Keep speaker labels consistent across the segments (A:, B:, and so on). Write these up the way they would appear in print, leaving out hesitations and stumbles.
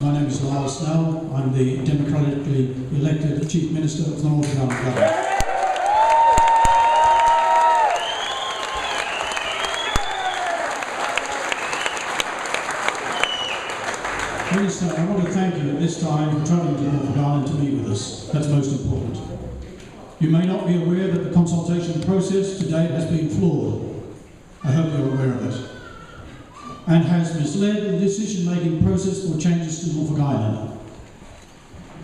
A: My name is Lyle Snell. I'm the democratically elected Chief Minister of the Norfolk Island Government. Minister, I want to thank you at this time for travelling to Norfolk Island to meet with us. That's most important. You may not be aware that the consultation process to date has been flawed. I hope you're aware of it. And has misled the decision-making process for changes to Norfolk Island.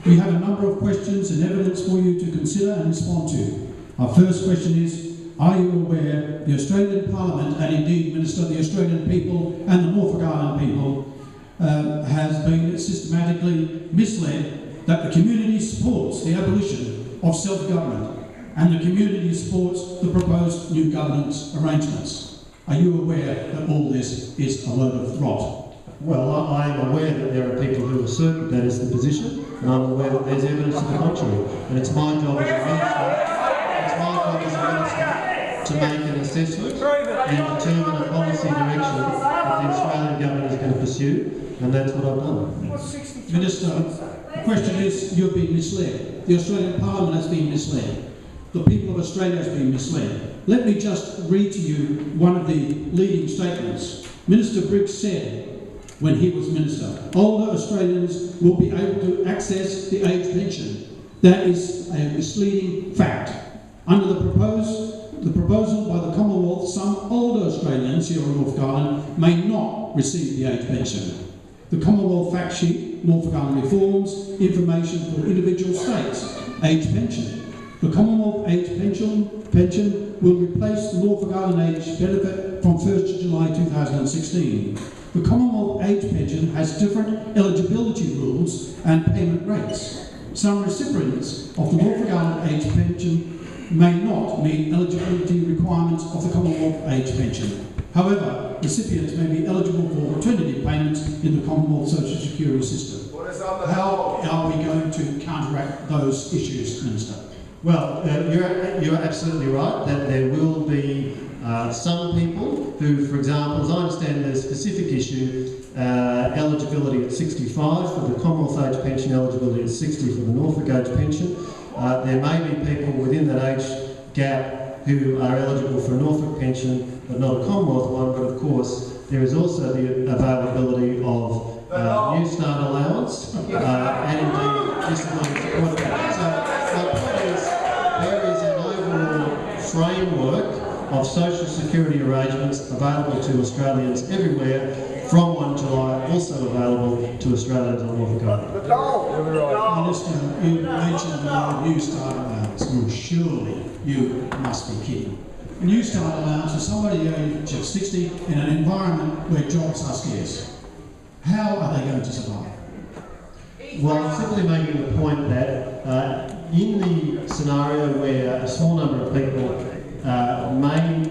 A: We have a number of questions and evidence for you to consider and respond to. Our first question is, are you aware the Australian Parliament, and indeed Minister, the Australian people and the Norfolk Island people, has been systematically misled that the community supports the abolition of self-government and the community supports the proposed new governance arrangements? Are you aware that all this is a load of rot?
B: Well, I am aware that there are people who assert that is the position, and I'm aware that there's evidence to the contrary. And it's my job as a minister, to make an assessment and determine a policy direction that the Australian government is going to pursue, and that's what I've done.
A: Minister, the question is, you've been misled. The Australian Parliament has been misled. The people of Australia has been misled. Let me just read to you one of the leading statements. Minister Briggs said, when he was Minister, older Australians will be able to access the age pension. That is a misleading fact. Under the proposal by the Commonwealth, some older Australians here on Norfolk Island may not receive the age pension. The Commonwealth fact sheet, Norfolk Island reforms, information for individual states, age pension. The Commonwealth age pension will replace the Norfolk Island age benefit from 1st July 2016. The Commonwealth age pension has different eligibility rules and payment rates. Some recipients of the Norfolk Island age pension may not meet eligibility requirements of the Commonwealth age pension. However, recipients may be eligible for maternity payments in the Commonwealth Social Security system. How are we going to counteract those issues, Minister?
B: Well, you're absolutely right that there will be some people who, for example, as I understand the specific issue, eligibility at 65 for the Commonwealth age pension, eligibility at 60 for the Norfolk age pension. There may be people within that age gap who are eligible for a Norfolk pension but not a Commonwealth one, but of course there is also the availability of New Start allowance and indeed disability support package. So my point is, there is an overall framework of social security arrangements available to Australians everywhere from 1 July, also available to Australians on Norfolk Island.
A: Minister, you mentioned the New Start allowance. Well, surely you must be kidding. A New Start allowance for somebody age of 60 in an environment where jobs are scarce. How are they going to survive?
B: Well, I'm simply making the point that in the scenario where a small number of people may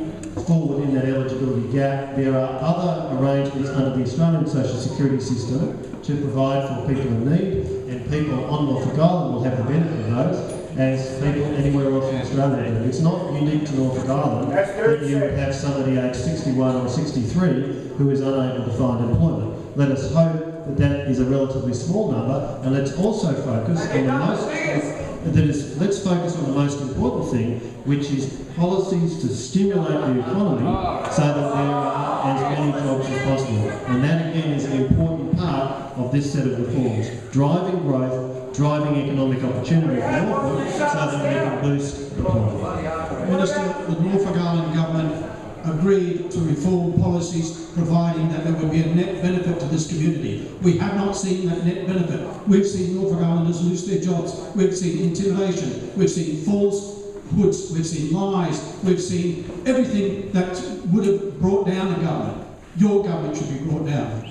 B: fall within that eligibility gap, there are other arrangements under the Australian social security system to provide for people in need, and people on Norfolk Island will have the benefit of those as people anywhere else in Australia do. It's not unique to Norfolk Island that you would have somebody aged 61 or 63 who is unable to find employment. Let us hope that that is a relatively small number, and let's also focus on the most important thing, which is policies to stimulate the economy so that there are as many jobs as possible. And that again is an important part of this set of reforms. Driving growth, driving economic opportunity for Norfolk so that we can boost employment.
A: Minister, the Norfolk Island Government agreed to reform policies providing that there would be a net benefit to this community. We have not seen that net benefit. We've seen Norfolk Islanders lose their jobs. We've seen intimidation. We've seen falsehoods. We've seen lies. We've seen everything that would have brought down the government. Your government should be brought down.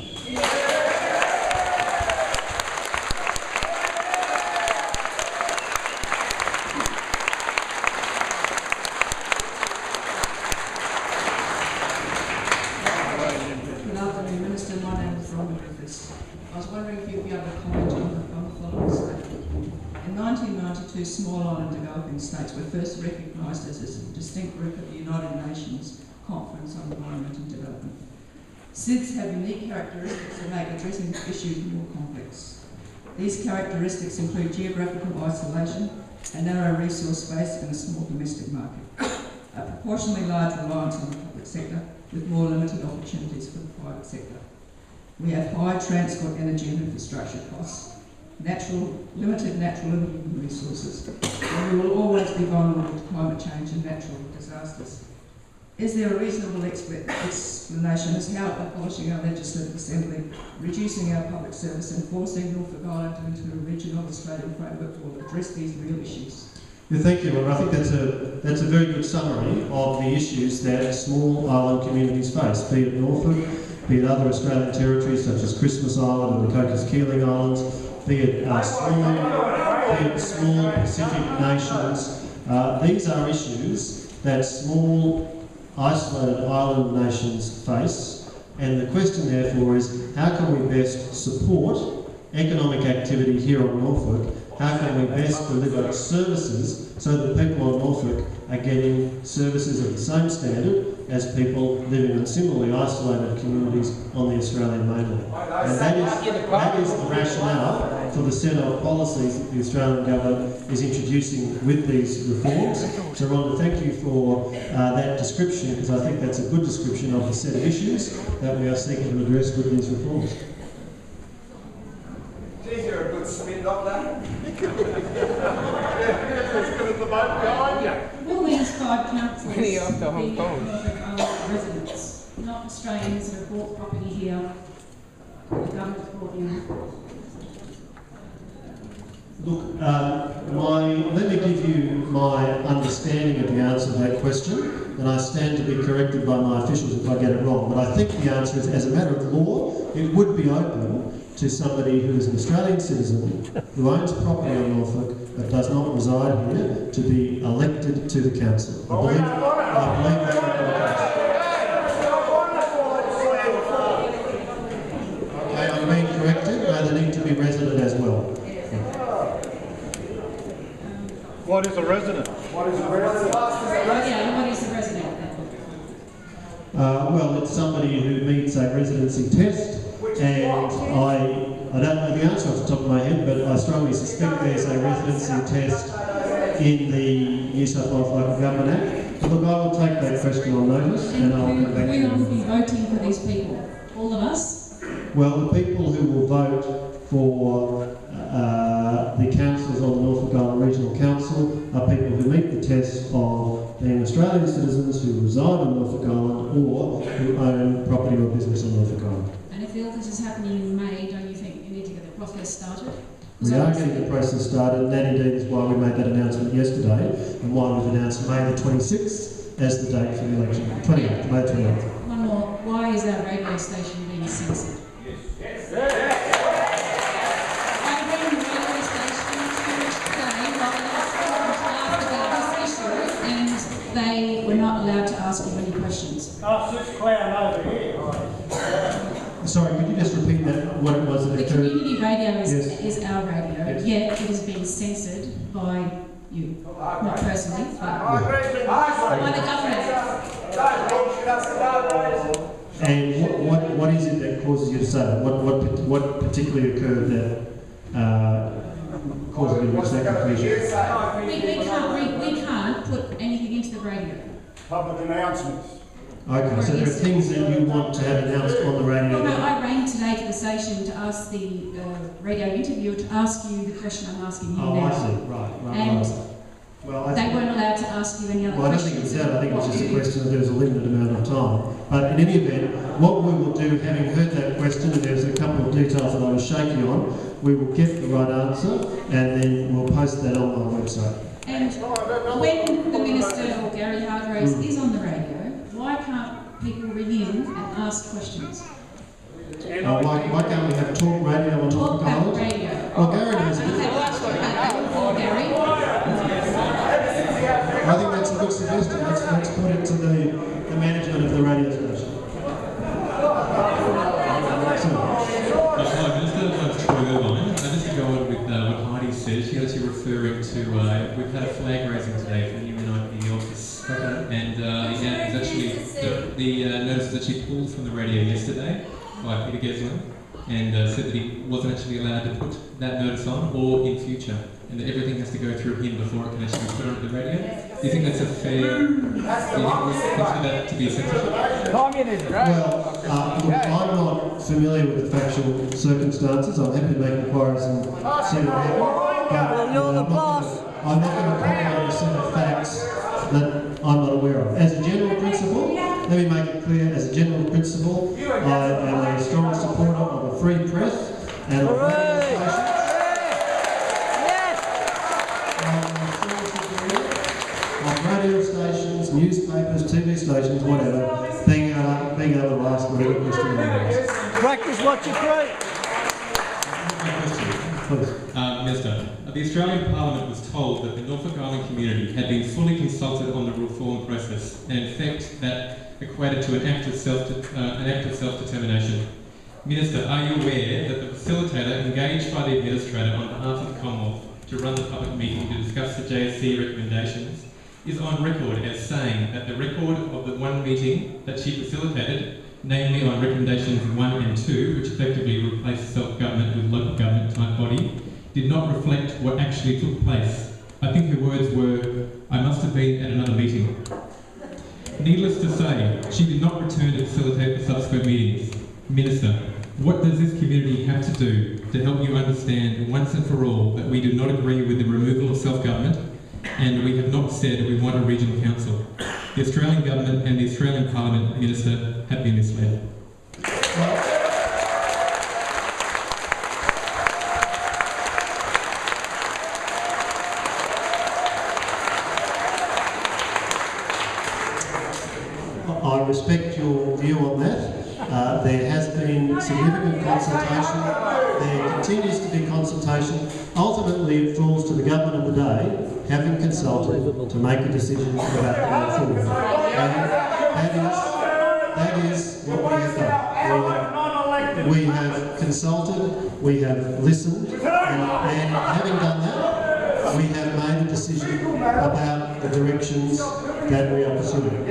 C: I was wondering if you'd be able to comment on the following statement. In 1992, small island developing states were first recognised as a distinct group at the United Nations Conference on Environment and Development. SIDS have unique characteristics that make addressing the issue more complex. These characteristics include geographical isolation, a narrow resource base and a small domestic market, a proportionally large reliance on the public sector with more limited opportunities for the private sector. We have high transport, energy and infrastructure costs, limited natural human resources, and we will always be vulnerable to climate change and natural disasters. Is there a reasonable explanation as how abolishing our legislative assembly, reducing our public service and forcing Norfolk Island into a regional Australian framework will address these real issues?
B: Yeah, thank you, and I think that's a very good summary of the issues that small island communities face, be it Norfolk, be it other Australian territories such as Christmas Island and the Cocos-Keeling Islands, be it small Pacific nations. These are issues that small isolated island nations face, and the question therefore is how can we best support economic activity here on Norfolk? How can we best deliver services so that people on Norfolk are getting services of the same standard as people living in similarly isolated communities on the Australian mainland? And that is the rationale for the set of policies that the Australian government is introducing with these reforms. So Rhonda, thank you for that description, because I think that's a good description of the set of issues that we are seeking to address with these reforms.
D: Geez, you're a good spin off that.
E: Will these 5 councils be Norfolk Island residents, not Australians that have bought property here, the government brought in?
B: Look, let me give you my understanding of the answer to that question, and I stand to be corrected by my officials if I get it wrong. But I think the answer is, as a matter of law, it would be open to somebody who is an Australian citizen who owns property on Norfolk but does not reside here to be elected to the council. I believe that would be the case. Okay, I'm being corrected. No, they need to be resident as well.
F: What is a resident?
E: What is a resident? Yeah, what is a resident then?
B: Well, it's somebody who meets a residency test, and I don't know the answer off the top of my head, but I strongly suspect there's a residency test in the New South Wales Local Government Act. But look, I will take that question on notice, and I'll come back to you.
E: Who will be voting for these people? All of us?
B: Well, the people who will vote for the councillors on the Norfolk Island Regional Council are people who meet the test of being Australian citizens who reside on Norfolk Island or who own property or business on Norfolk Island.
E: And if all this is happening in May, don't you think you need to get the process started?
B: We are getting the process started, and that indeed is why we made that announcement yesterday, and why we've announced May the 26th as the date for the election. 28th, May 28th.
E: One more. Why is our radio station being censored? They were not allowed to ask you any questions.
F: This clown over here.
B: Sorry, could you just repeat that, what it was that
E: The
B: occurred?
E: community radio is our radio,
B: Yes. Yet
E: it is being censored by you. Not personally, but by the government.
B: And what is it that causes you to say that? What particularly occurred that caused you to reach that conclusion?
E: We can't put anything into the radio.
F: Public announcements.
B: Okay, so there are things that you want to have announced on the radio.
E: Well, no, I rang today to the station to ask the radio interviewer to ask you the question I'm asking you
B: Oh,
E: now.
B: I see. Right.
E: And
B: Well, I
E: they
B: think,
E: weren't allowed to ask you any other
B: well, I don't
E: questions.
B: think it was that. I think it was just a question that there was a limited amount of time. But in any event, what we will do, having heard that question, and there's a couple of details that I was shaky on, we will get the right answer, and then we'll post that on my website.
E: And when the Minister, or Gary Hargraves, is on the radio, why can't people ring in and ask questions?
B: Why can't we have talk radio on
E: Talk
B: Norfolk
E: about
B: Island?
E: radio.
B: Well, Gary knows it.
E: Or Gary.
B: I think that's a good suggestion. Let's put it to the management of the radio station.
G: Hi, Minister. I'm Troy Irvine. Just to go on with what Heidi said, she was actually referring to, we've had a flag raising today for the UNIP office. And the ad is actually, the notice was actually pulled from the radio yesterday by Peter Geslin. and said that he wasn't actually allowed to put that notice on or in future, and that everything has to go through him before it can actually be put on the radio. Do you think that's a fair? Do you consider that to be censorship?
B: Well, look, I'm not familiar with the factual circumstances. I'm happy to make inquiries and see what happened. But,
H: You're the boss.
B: I'm not going to comment on a set of facts that I'm not aware of. As a general principle, let me make it clear, as a general principle, I am a strong supporter of a free press and of radio stations. Of radio stations, newspapers, TV stations, whatever, being able to ask whatever question they want.
H: Practice what you preach.
B: Please.
G: Minister, the Australian Parliament was told that the Norfolk Island community had been fully consulted on the reform process, and in fact that equated to an act of self-determination. Minister, are you aware that the facilitator engaged by the administrator on behalf of the Commonwealth to run the public meeting to discuss the JSC recommendations is on record as saying that the record of the one meeting that she facilitated, namely on recommendations 1 and 2, which effectively replaced self-government with local government type body, did not reflect what actually took place? I think her words were, "I must have been at another meeting." Needless to say, she did not return to facilitate the subsequent meetings. Minister, what does this community have to do to help you understand once and for all that we do not agree with the removal of self-government, and we have not said we want a regional council? The Australian government and the Australian Parliament, Minister, have been misled.
B: I respect your view on that. There has been significant consultation. There continues to be consultation. Ultimately, it falls to the government of the day, having consulted, to make a decision about the going forward. And that is what we have done. We have consulted, we have listened, and having done that, we have made a decision about the directions that we are pursuing.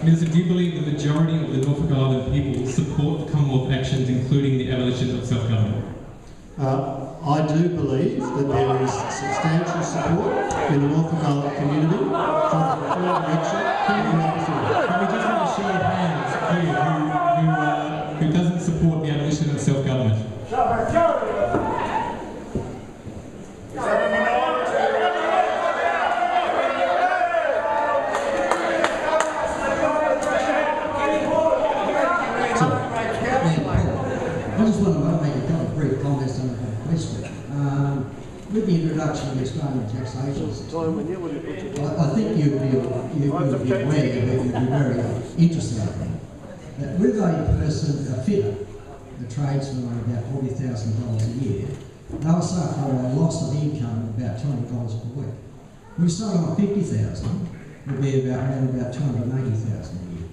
G: Minister, do you believe the majority of the Norfolk Island people support the Commonwealth actions, including the abolition of self-government?
B: I do believe that there is substantial support in the Norfolk Island community for the preferred direction.
G: Can we just have a show of hands who doesn't support the abolition of self-government?
I: I just want to make a couple of brief comments on the question. With the introduction of the Australian taxation system, I think you'd be aware that you'd be very interested in that with a person, a fitter, a tradesman on about $40,000 a year, they were suffering a loss of income of about $20 per week. When we start on 50,000, it would be around about 280,000 a year,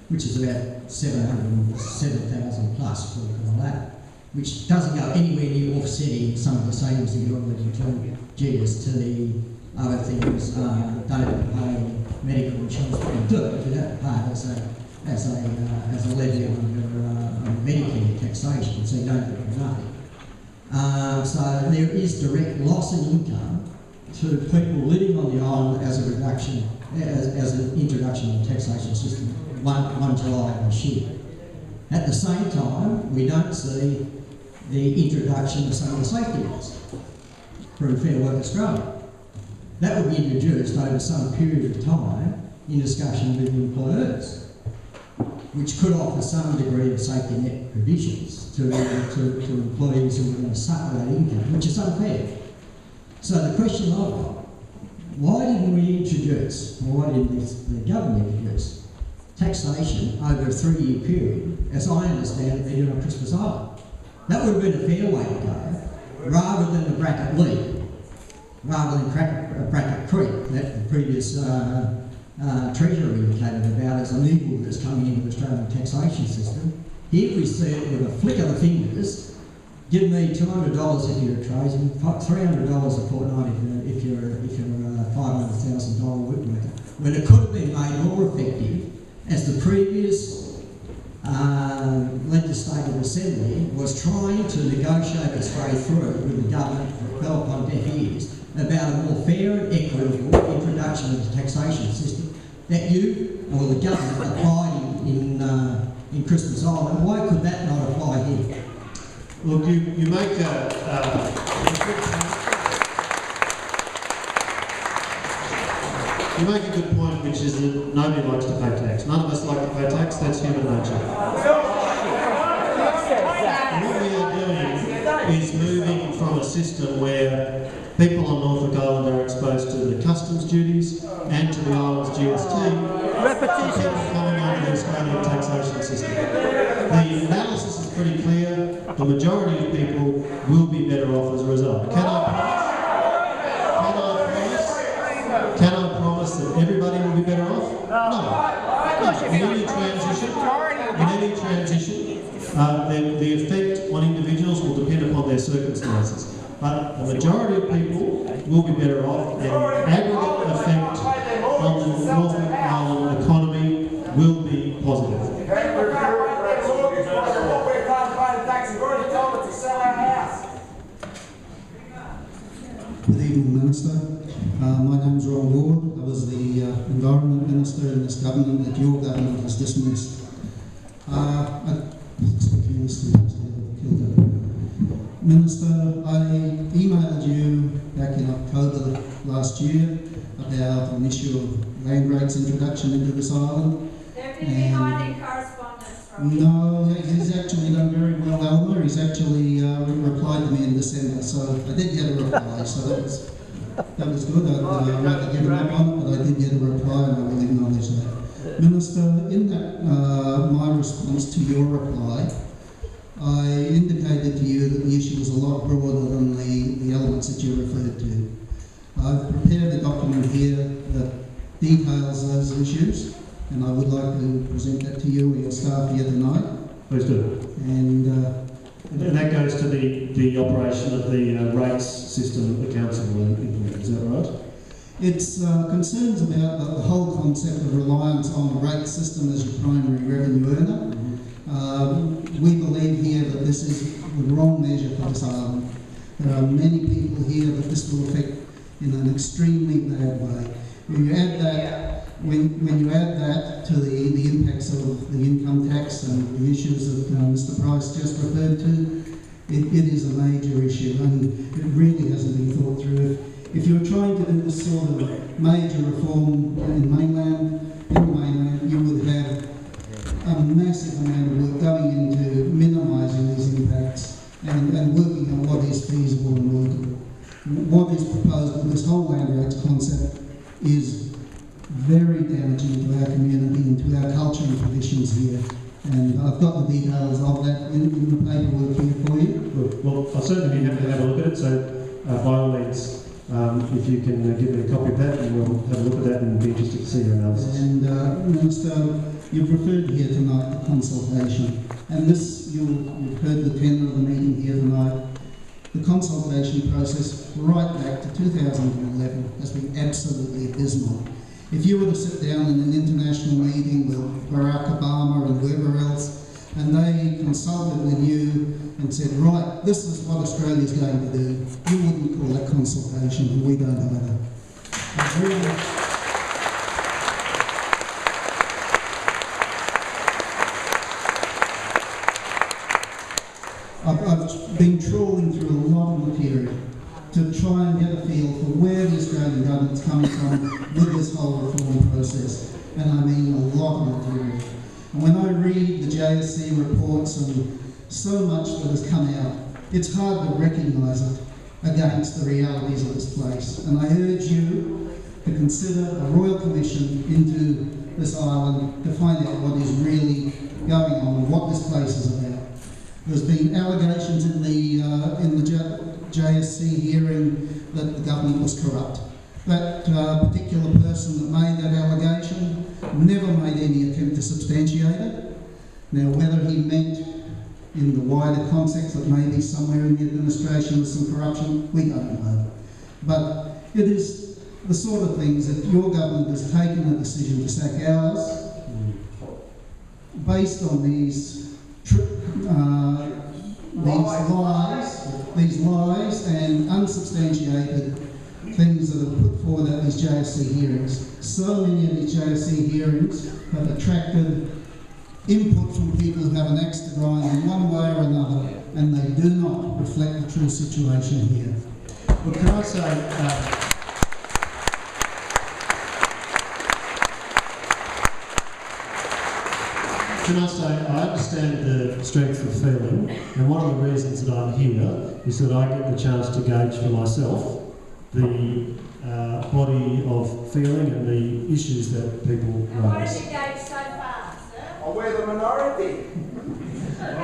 I: which is about 7,000 plus for the ladder, which doesn't go anywhere near offsetting some of the savings that you're already doing, GST, other things, don't have to pay medical insurance, but you do, but you have to pay it as a levy under Medicare taxation, so you don't get for nothing. So there is direct loss in income to people living on the island as a reduction, as an introduction of the taxation system, 1 July this year. At the same time, we don't see the introduction of some of the safety nets through Fair Work Australia. That would be introduced over some period of time in discussion with employers, which could offer some degree of safety net provisions to employees who are going to suffer that income, which is unfair. So the question I've got, why didn't we introduce, or why didn't the government introduce taxation over a 3-year period, as I understand it, they did on Christmas Island? That would have been a fair way to go, rather than the bracket lead, rather than bracket creep that the previous Treasurer indicated about as an evil that's coming into the Australian taxation system. Here we see it with a flick of the fingers. Give me $200 if you're a tradesman, $300 a fortnight if you're a $500,000 worker, when it could have been made more effective as the previous Legislative Assembly was trying to negotiate its way through with the government, fell upon deaf ears, about a more fair and equitable introduction of the taxation system that you or the government applied in Christmas Island. Why could that not apply here?
B: Look, you make you make a good point, which is that nobody likes to pay tax. None of us like to pay tax. That's human nature. And what we are doing is moving from a system where people on Norfolk Island are exposed to the customs duties and to the island's GST. Repetition. Coming under the Australian taxation system. The analysis is pretty clear. The majority of people will be better off as a result. Can I promise that everybody will be better off? No. In any transition, the effect on individuals will depend upon their circumstances. But the majority of people will be better off, and the aggregate effect on the Norfolk Island economy will be positive.
J: Good evening, Minister. My name is Ron Ward. I was the Environment Minister in this government that your government has dismissed. Minister, I emailed you back in October last year about an issue of land rates introduction into this island.
K: There have been behind correspondence from you.
J: No, he's actually done very well, Elmer. He's actually replied to me in December, so I did get a reply, so that was good. I'd rather give him up on it, but I did get a reply and I will acknowledge that. Minister, in that my response to your reply, I indicated to you that the issue was a lot broader than the elements that you referred to. I've prepared a document here that details those issues, and I would like to present that to you or your staff here tonight.
B: Please do.
J: And
B: that goes to the operation of the rates system the council will implement, is that right?
J: It's concerns about the whole concept of reliance on the rate system as your primary revenue earner. We believe here that this is the wrong measure for this island. There are many people here that this will affect in an extremely bad way. When you add that to the impacts of the income tax and the issues that Mr. Price just referred to, it is a major issue, and it really hasn't been thought through. If you're trying to do this sort of major reform in the mainland, you would have a massive amount of work going into minimising these impacts and working on what is feasible and workable. What is proposed with this whole land rates concept is very damaging to our community and to our culture and traditions here. And I've got the details of that in the paperwork here for you.
B: Well, I'll certainly be happy to have a look at it, so by all means, if you can give me a copy of that, and we'll have a look at that and be interested to see your analysis.
J: And Minister, you've referred here tonight to consultation, and this, you've heard the tenor of the meeting here tonight. The consultation process right back to 2011 has been absolutely abysmal. If you were to sit down in an international meeting with Barack Obama and whoever else, and they consulted with you and said, right, this is what Australia's going to do, you wouldn't call that consultation, and we don't either. I've been trawling through a lot of material to try and get a feel for where the Australian government's coming from with this whole reform process, and I mean a lot of material. And when I read the JSC reports and so much that has come out, it's hard to recognise it against the realities of this place. And I urge you to consider a Royal Commission into this island to find out what is really going on and what this place is about. There's been allegations in the JSC hearing that the government was corrupt. That particular person that made that allegation never made any attempt to substantiate it. Now, whether he meant in the wider context that maybe somewhere in the administration there's some corruption, we don't know. But it is the sort of things that your government has taken a decision to sack ours. based on these lies and unsubstantiated things that are put forward at these JSC hearings. So many of these JSC hearings have attracted input from people who have an axe to grind in one way or another, and they do not reflect the true situation here.
B: Well, can I say, I understand the strength of feeling, and one of the reasons that I'm here is that I get the chance to gauge for myself the body of feeling and the issues that people
K: And what
B: raise.
K: did you gauge so far, sir?
D: Oh, we're the minority.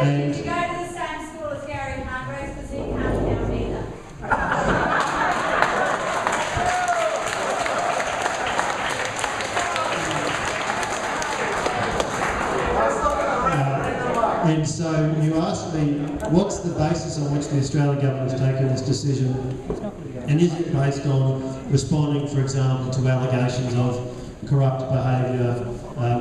K: Did you go to the same school as Gary Hargraves because he can't count either?
B: And so you asked me, what's the basis on which the Australian government has taken this decision, and is it based on responding, for example, to allegations of corrupt behaviour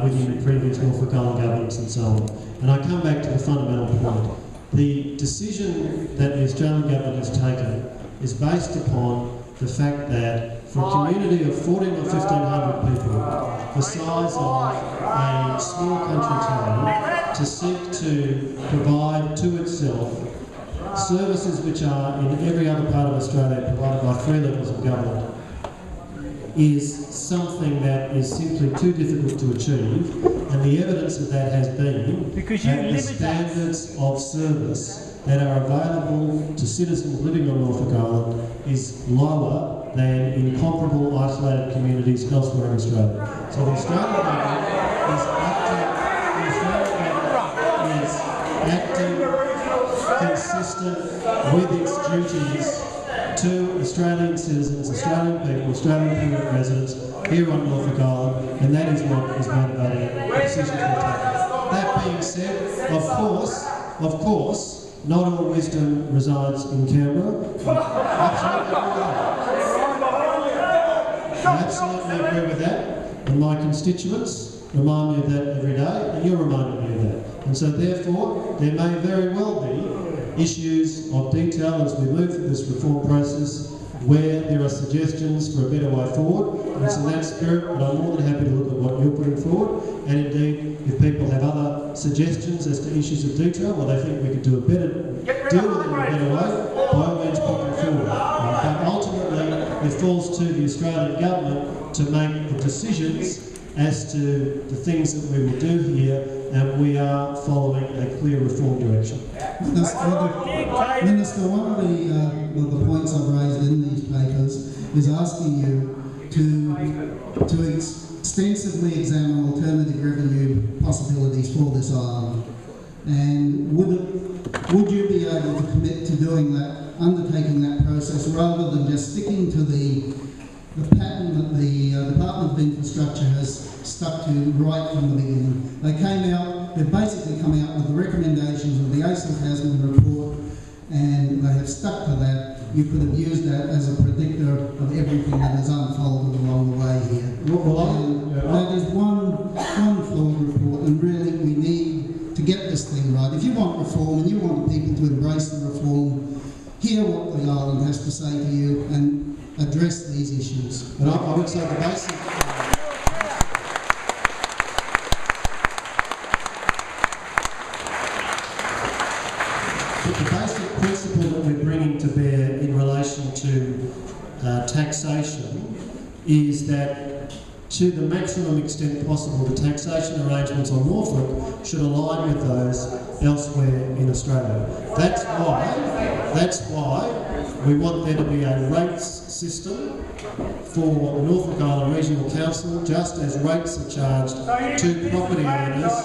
B: within previous Norfolk Island governments and so on? And I come back to the fundamental point. The decision that the Australian government has taken is based upon the fact that for a community of 14 or 1,500 people, the size of a small country town, to seek to provide to itself services which are in every other part of Australia provided by three levels of government is something that is simply too difficult to achieve, and the evidence of that has been that the standards of service that are available to citizens living on Norfolk Island is lower than in comparable isolated communities elsewhere in Australia. So the Australian government is acting consistent with its duties to Australian citizens, Australian people, Australian permanent residents here on Norfolk Island, and that is what is motivating the decisions we're taking. That being said, of course, not all wisdom resides in Canberra. I absolutely agree with that, and my constituents remind me of that every day, and you're reminding me of that. And so therefore, there may very well be issues of detail as we move through this reform process where there are suggestions for a better way forward. And it's in that spirit that I'm more than happy to look at what you're putting forward. And indeed, if people have other suggestions as to issues of detail, well, they think we could do a better, deal with it in a better way, by all means put them forward. But ultimately, it falls to the Australian government to make the decisions as to the things that we will do here, and we are following a clear reform direction.
J: Minister, one of the points I've raised in these papers is asking you to extensively examine alternative revenue possibilities for this island. And would you be able to commit to doing that, undertaking that process, rather than just sticking to the pattern that the Department of Infrastructure has stuck to right from the beginning? They've basically come out with the recommendations of the ASIC Tasman report, and they have stuck to that. You could have used that as a predictor of everything that has unfolded along the way here. That is one flawed report, and really we need to get this thing right. If you want reform and you want people to embrace the reform, hear what the island has to say to you and address these issues.
B: But I would say the basic... The basic principle that we're bringing to bear in relation to taxation is that to the maximum extent possible, the taxation arrangements on Norfolk should align with those elsewhere in Australia. That's why we want there to be a rates system for the Norfolk Island Regional Council, just as rates are charged to property owners,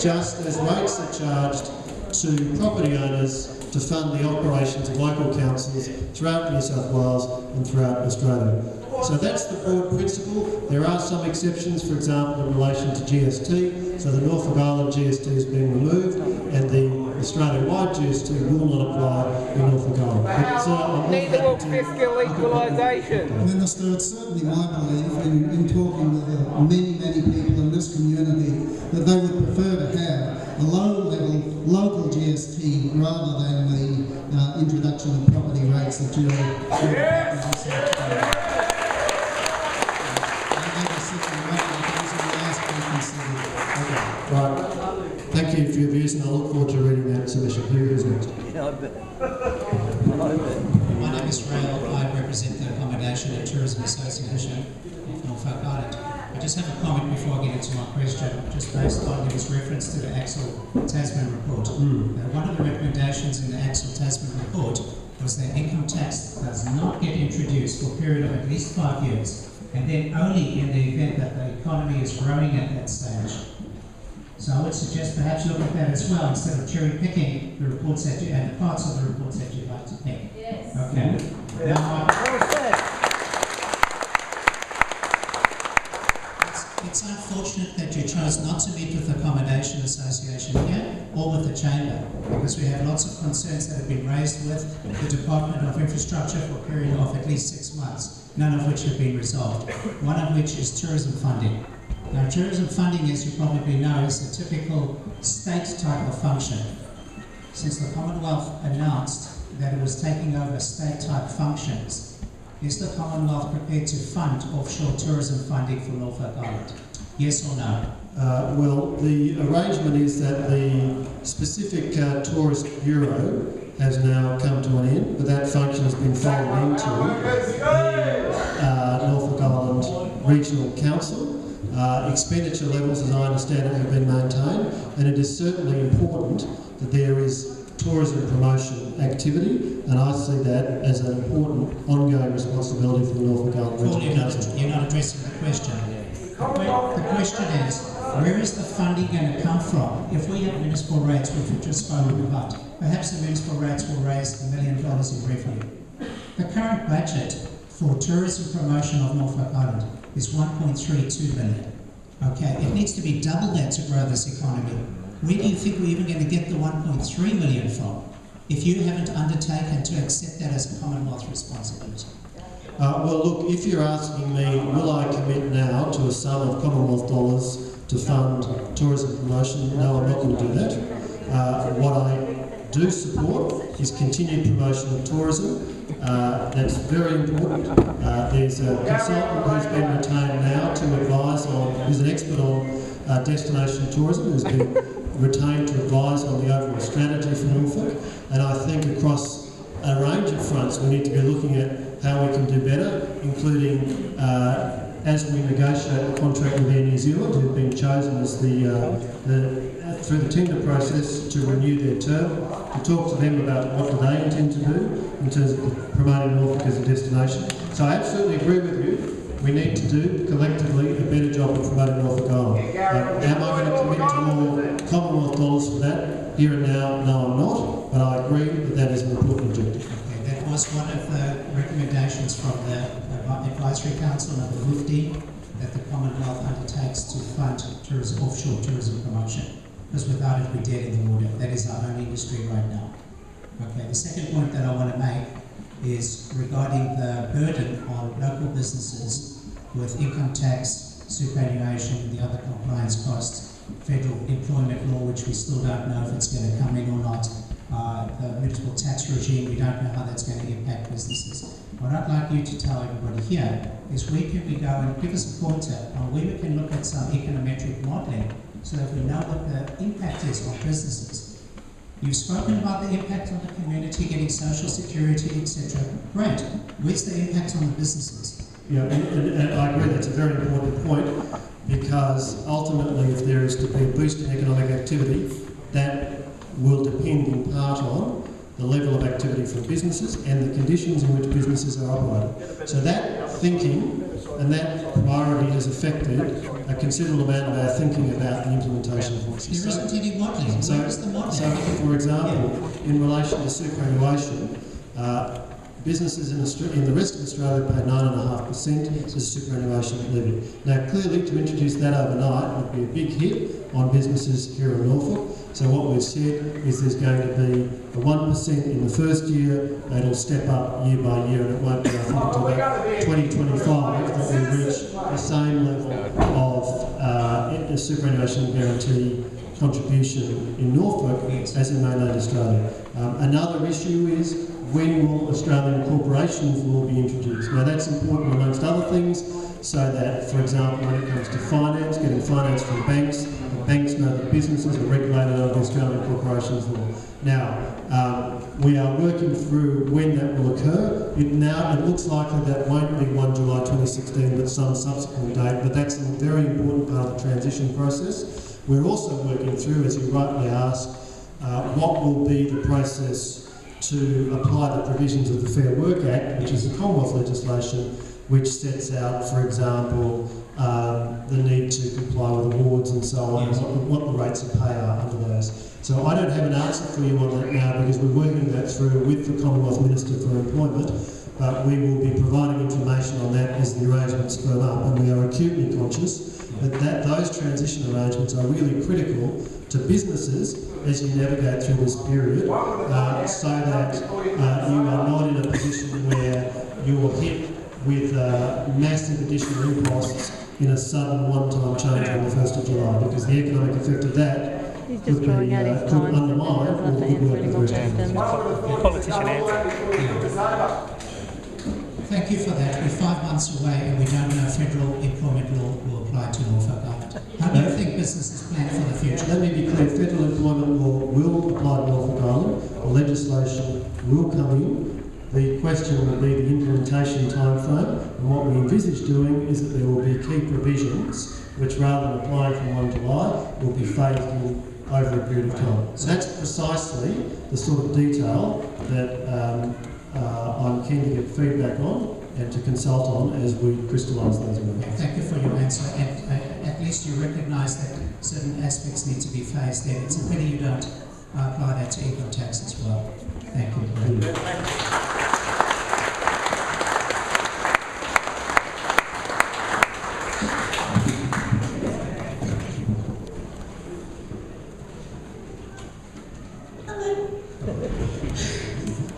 B: just as rates are charged to property owners to fund the operations of local councils throughout New South Wales and throughout Australia. So that's the broad principle. There are some exceptions, for example, in relation to GST. So the Norfolk Island GST has been removed, and the Australia-wide GST will not apply in Norfolk Island.
H: Neither will fiscal equalisation.
J: Minister, it's certainly my belief in talking with many people in this community that they would prefer to have a low-level local GST rather than the introduction of property rates that you're
B: Right. Thank you for your views, and I look forward to reading that submission. Who is next?
L: Yeah, I bet. My name is Rail. I represent the Accommodation and Tourism Association of Norfolk Island. I just have a comment before I get into my question, just based on his reference to the Axel Tasman report. One of the recommendations in the Axel Tasman report was that income tax does not get introduced for a period of at least 5 years, and then only in the event that the economy is growing at that stage. So I would suggest perhaps look at that as well, instead of cherry picking the reports that you, and the parts of the reports that you'd like to pick.
K: Yes.
L: Okay. Now, it's unfortunate that you chose not to meet with the Accommodation Association here or with the Chamber, because we have lots of concerns that have been raised with the Department of Infrastructure for a period of at least 6 months, none of which have been resolved. One of which is tourism funding. Now, tourism funding, as you probably know, is a typical state type of function. Since the Commonwealth announced that it was taking over state type functions, is the Commonwealth prepared to fund offshore tourism funding for Norfolk Island? Yes or no?
B: Well, the arrangement is that the specific Tourist Bureau has now come to an end, but that function has been folded into the Norfolk Island Regional Council. Expenditure levels, as I understand it, have been maintained, and it is certainly important that there is tourism promotion activity, and I see that as an important ongoing responsibility for the Norfolk Island Regional Council.
L: You're not addressing the question. The question is, where is the funding going to come from if we have municipal rates, which we've just spoken about? Perhaps the municipal rates will raise $1 million in revenue. The current budget for tourism promotion of Norfolk Island is $1.32 billion. Okay, it needs to be double that to grow this economy. Where do you think we're even going to get the 1.3 million from if you haven't undertaken to accept that as a Commonwealth responsibility?
B: Well, look, if you're asking me, will I commit now to a sum of Commonwealth dollars to fund tourism promotion? No, I'm not going to do that. What I do support is continued promotion of tourism. That's very important. There's a consultant who's been retained now to advise on, who's an expert on destination tourism, who's been retained to advise on the overall strategy for Norfolk. And I think across a range of fronts we need to be looking at how we can do better, including as we negotiate the contract with Air New Zealand, who've been chosen as through the tender process to renew their term, to talk to them about what do they intend to do in terms of promoting Norfolk as a destination. So I absolutely agree with you. We need to do collectively a better job of promoting Norfolk Island. Am I going to commit to more Commonwealth dollars for that here and now? No, I'm not. But I agree that that is an important objective.
L: Okay, that was one of the recommendations from the Advisory Council number 15, that the Commonwealth undertakes to fund tourism, offshore tourism promotion. Because without it, we're dead in the water. That is our own industry right now. Okay, the second point that I want to make is regarding the burden on local businesses with income tax, superannuation, and the other compliance costs, federal employment law, which we still don't know if it's going to come in or not, the municipal tax regime, we don't know how that's going to impact businesses. What I'd like you to tell everybody here is where can we go and give us a pointer on where we can look at some econometric modelling so that we know what the impact is on businesses. You've spoken about the impact on the community, getting social security, etc. Great. Where's the impact on the businesses?
B: Yeah, and I agree that's a very important point, because ultimately if there is to be a boost in economic activity, that will depend in part on the level of activity from businesses and the conditions in which businesses are operating. So that thinking and that priority has affected a considerable amount of our thinking about the implementation of policies.
L: There isn't any modelling. Where is the modelling?
B: So, for example, in relation to superannuation, Businesses in the rest of Australia pay 9.5% as a superannuation levy. Now, clearly, to introduce that overnight would be a big hit on businesses here in Norfolk. So what we've said is there's going to be a 1% in the first year, it'll step up year by year, and it won't be, I think, until about 2025 that we reach the same level of superannuation guarantee contribution in Norfolk as in mainland Australia. Another issue is when will Australian corporations law be introduced? Now that's important amongst other things, so that, for example, when it comes to finance, getting finance from banks, the banks know that businesses are regulated under the Australian corporations law. Now, we are working through when that will occur. It looks likely that won't be 1 July 2016, but some subsequent date, but that's a very important part of the transition process. We're also working through, as you rightly ask, what will be the process to apply the provisions of the Fair Work Act, which is the Commonwealth legislation, which sets out, for example, the need to comply with awards and so on, and what the rates of pay are under those. So I don't have an answer for you on that now because we're working that through with the Commonwealth Minister for Employment, but we will be providing information on that as the arrangements firm up, and we are acutely conscious that those transition arrangements are really critical to businesses as you navigate through this period, so that you are not in a position where you are hit with massive additional imposts in a sudden one-time change on the 1st of July, because the economic effect of that could undermine all the good work of the rest of the
H: Politician answer.
L: Thank you for that. We're 5 months away and we don't know federal employment law will apply to Norfolk Island. How do you think businesses plan for the future?
B: Let me be clear, federal employment law will apply to Norfolk Island. The legislation will come in. The question will be the implementation timeframe, and what we envisage doing is that there will be key provisions which, rather than applying from 1 July, will be phased in over a period of time. So that's precisely the sort of detail that I'm keen to get feedback on and to consult on as we crystallise those arrangements.
L: Thank you for your answer. And at least you recognise that certain aspects need to be phased in. It's a pity you don't apply that to income tax as well. Thank you.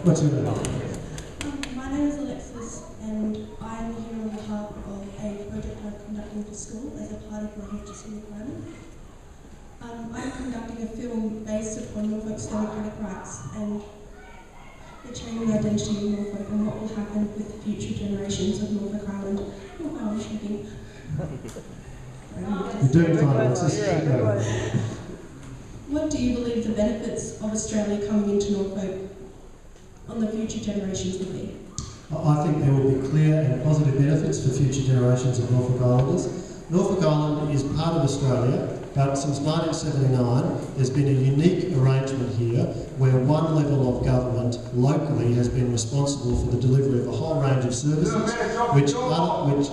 B: What's your name?
M: My name is Alexis, and I am here on behalf of a project I'm conducting for school as a part of my HSC requirement. I'm conducting a film based upon Norfolk's democratic rights and the changing identity of Norfolk and what will happen with the future generations of Norfolk Island. Oh, I'm shooting.
B: You're doing fine, Alexis.
M: What do you believe the benefits of Australia coming into Norfolk on the future generations will be?
B: I think there will be clear and positive benefits for future generations of Norfolk Islanders. Norfolk Island is part of Australia, but since 1979 there's been a unique arrangement here where one level of government locally has been responsible for the delivery of a whole range of services which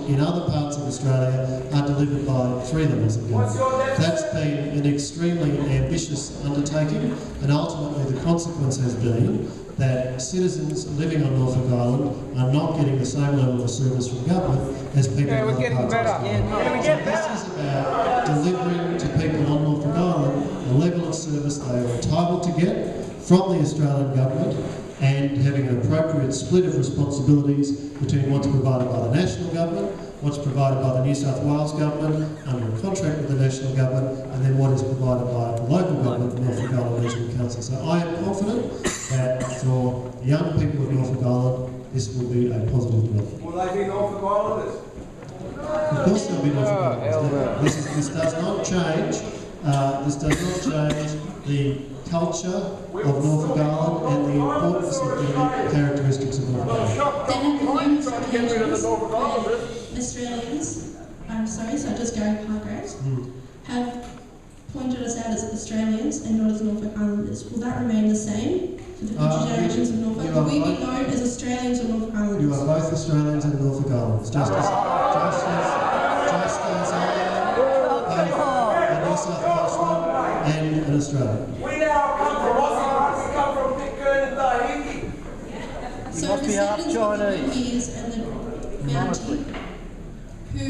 B: in other parts of Australia are delivered by three levels of government. That's been an extremely ambitious undertaking, and ultimately the consequence has been that citizens living on Norfolk Island are not getting the same level of service from government as people in other parts of Australia. So this is about delivering to people on Norfolk Island a level of service they are entitled to get from the Australian government, and having an appropriate split of responsibilities between what's provided by the national government, what's provided by the New South Wales government under a contract with the national government, and then what is provided by the local government, the Norfolk Island Regional Council. So I am confident that for the young people of Norfolk Island, this will be a positive development.
D: Will they be Norfolk Islanders?
B: Of course they'll be Norfolk Islanders. This does not change. This does not change the culture of Norfolk Island and the importance of the unique characteristics of Norfolk Island.
M: Then at the numerous occasions where Australians, I'm sorry, such as Gary Pargraves, have pointed us out as Australians and not as Norfolk Islanders. Will that remain the same for the future generations of Norfolk? Will we be known as Australians or Norfolk Islanders?
B: You are both Australians and Norfolk Islanders, just as I am both a New South Welshman and an Australian.
D: We now come from Aussie, we come from Pitcairn and Tahiti.
M: So
F: must be half
M: descendants of the
F: Chinese.
M: Years and the Bounty, who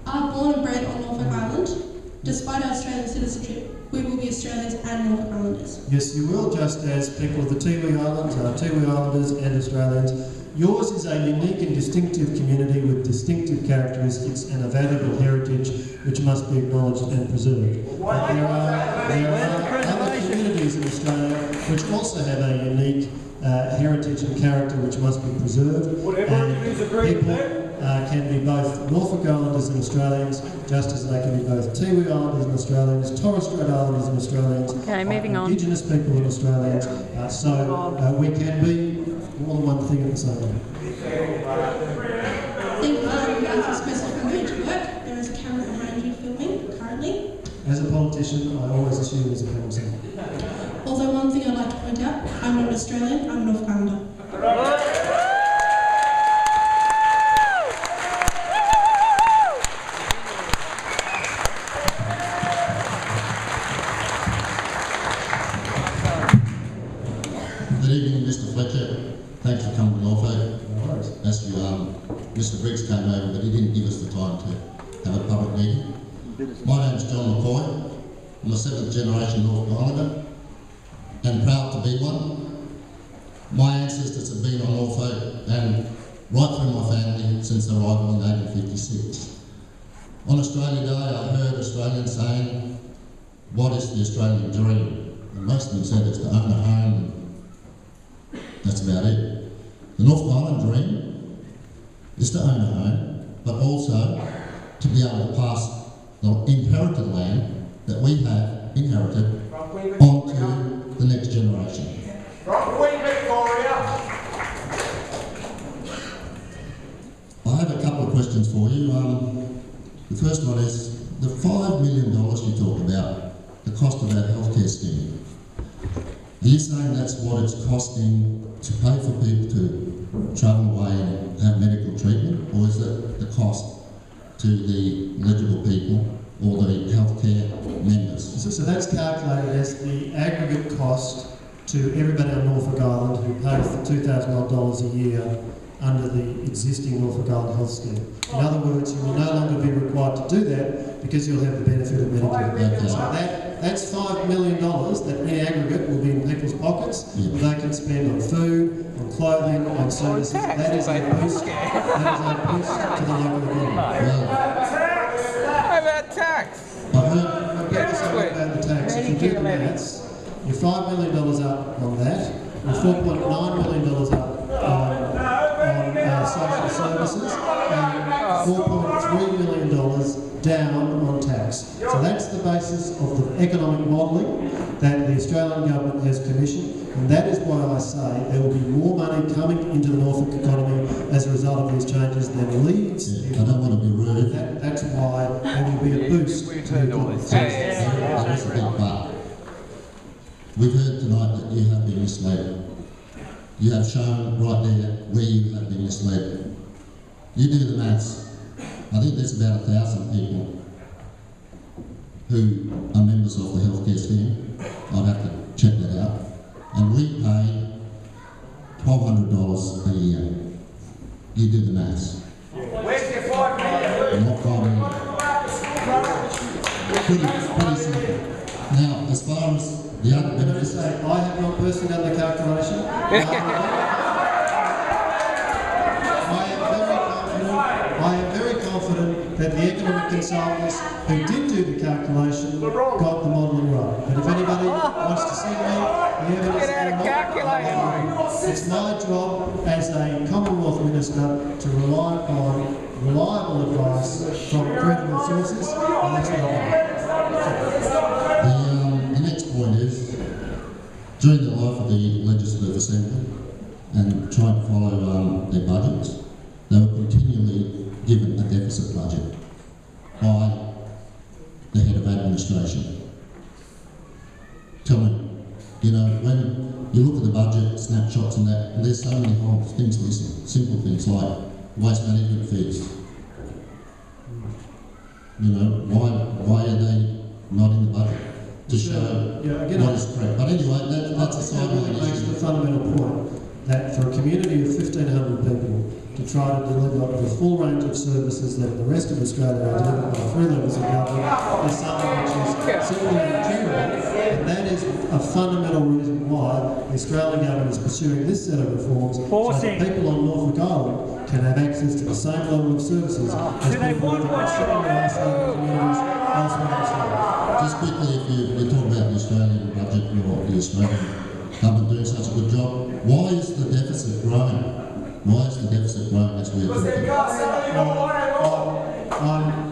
M: are born and bred on Norfolk Island, despite our Australian citizenship, we will be Australians and Norfolk Islanders.
B: Yes, you will, just as people of the Tiwi Islands are Tiwi Islanders and Australians. Yours is a unique and distinctive community with distinctive characteristics and a valuable heritage which must be acknowledged and preserved. But there are other communities in Australia which also have a unique heritage and character which must be preserved. People can be both Norfolk Islanders and Australians, just as they can be both Tiwi Islanders and Australians, Torres Strait Islanders and Australians,
N: Okay, moving on.
B: Indigenous people and Australians. So we can be more than one thing at the same time.
M: I think that's especially from Major Work. There is a camera behind you filming currently.
B: As a politician, I always assume there's a film scene.
M: Also, one thing I'd like to point out, I'm not Australian, I'm a Norfolk Islander.
O: Good evening, Mr. Fletcher. Thanks for coming to Norfolk. As you, Mr. Briggs came over, but he didn't give us the time to have a public meeting. My name's John McCoy. I'm a 7th generation Norfolk Islander and proud to be one. My ancestors have been on Norfolk and right through my family since their arrival in 1856. On Australia Day, I heard Australians saying, "What is the Australian dream?" And most of them said it's to own a home. That's about it. The Norfolk Island dream is to own a home, but also to be able to pass the inherited land that we have inherited on to the next generation. I have a couple of questions for you. The first one is the $5 million you talk about, the cost of our healthcare scheme. Are you saying that's what it's costing to pay for people to travel away and have medical treatment, or is it the cost to the eligible people or the healthcare members?
B: So that's calculated as the aggregate cost to everybody on Norfolk Island who pays the $2,000 a year under the existing Norfolk Island health scheme. In other words, you will no longer be required to do that because you'll have the benefit of Medicare.
O: Okay.
B: So that's $5 million that in aggregate will be in people's pockets.
O: Yeah.
B: They can spend on food, on clothing, on services. That is a boost. That is a boost to the local economy.
N: How about tax?
B: About the tax. If you do the maths, you're $5 million up on that, you're $4.9 million up on social services, and $4.3 million down on tax. So that's the basis of the economic modelling that the Australian government has commissioned, and that is why I say there will be more money coming into the Norfolk economy as a result of these changes than leaves.
O: Yeah, I don't want to be rude.
B: That's why there will be a boost.
O: That is a big part. We've heard tonight that you have been misled. You have shown right there where you have been misled. You do the maths. I think there's about 1,000 people who are members of the healthcare scheme. I'd have to check that out. And we pay $1,200 a year. You do the maths.
H: Where's your $5 million?
O: Not pretty simple. Now, as far as the other benefits,
B: I have not personally done the calculation. I am very confident that the economic consultants who did do the calculation got the modelling right. But if anybody wants to see me, the evidence it's my job as a Commonwealth Minister to rely upon reliable advice from credible sources, and that's what I do.
O: the next point is, during the life of the Legislative Assembly and trying to follow their budgets, they were continually given a deficit budget by the head of administration. Tell me, you know, when you look at the budget, snapshots and that, and there's so many whole things missing, simple things like waste management fees. You know, why are they not in the budget? To show what is correct. But anyway, that's a sideline
B: makes
O: issue.
B: the fundamental point that for a community of 1,500 people to try to deliver the full range of services that the rest of Australia are delivered by 3 levels of government is something which is simply incurable, and that is a fundamental reason why the Australian government is pursuing this set of reforms so that people on Norfolk Island can have access to the same level of services as people living in similar isolated communities elsewhere in Australia.
O: Just quickly, if you talk about the Australian budget or the Australian government doing such a good job, why is the deficit growing? Why is the deficit growing as we're talking?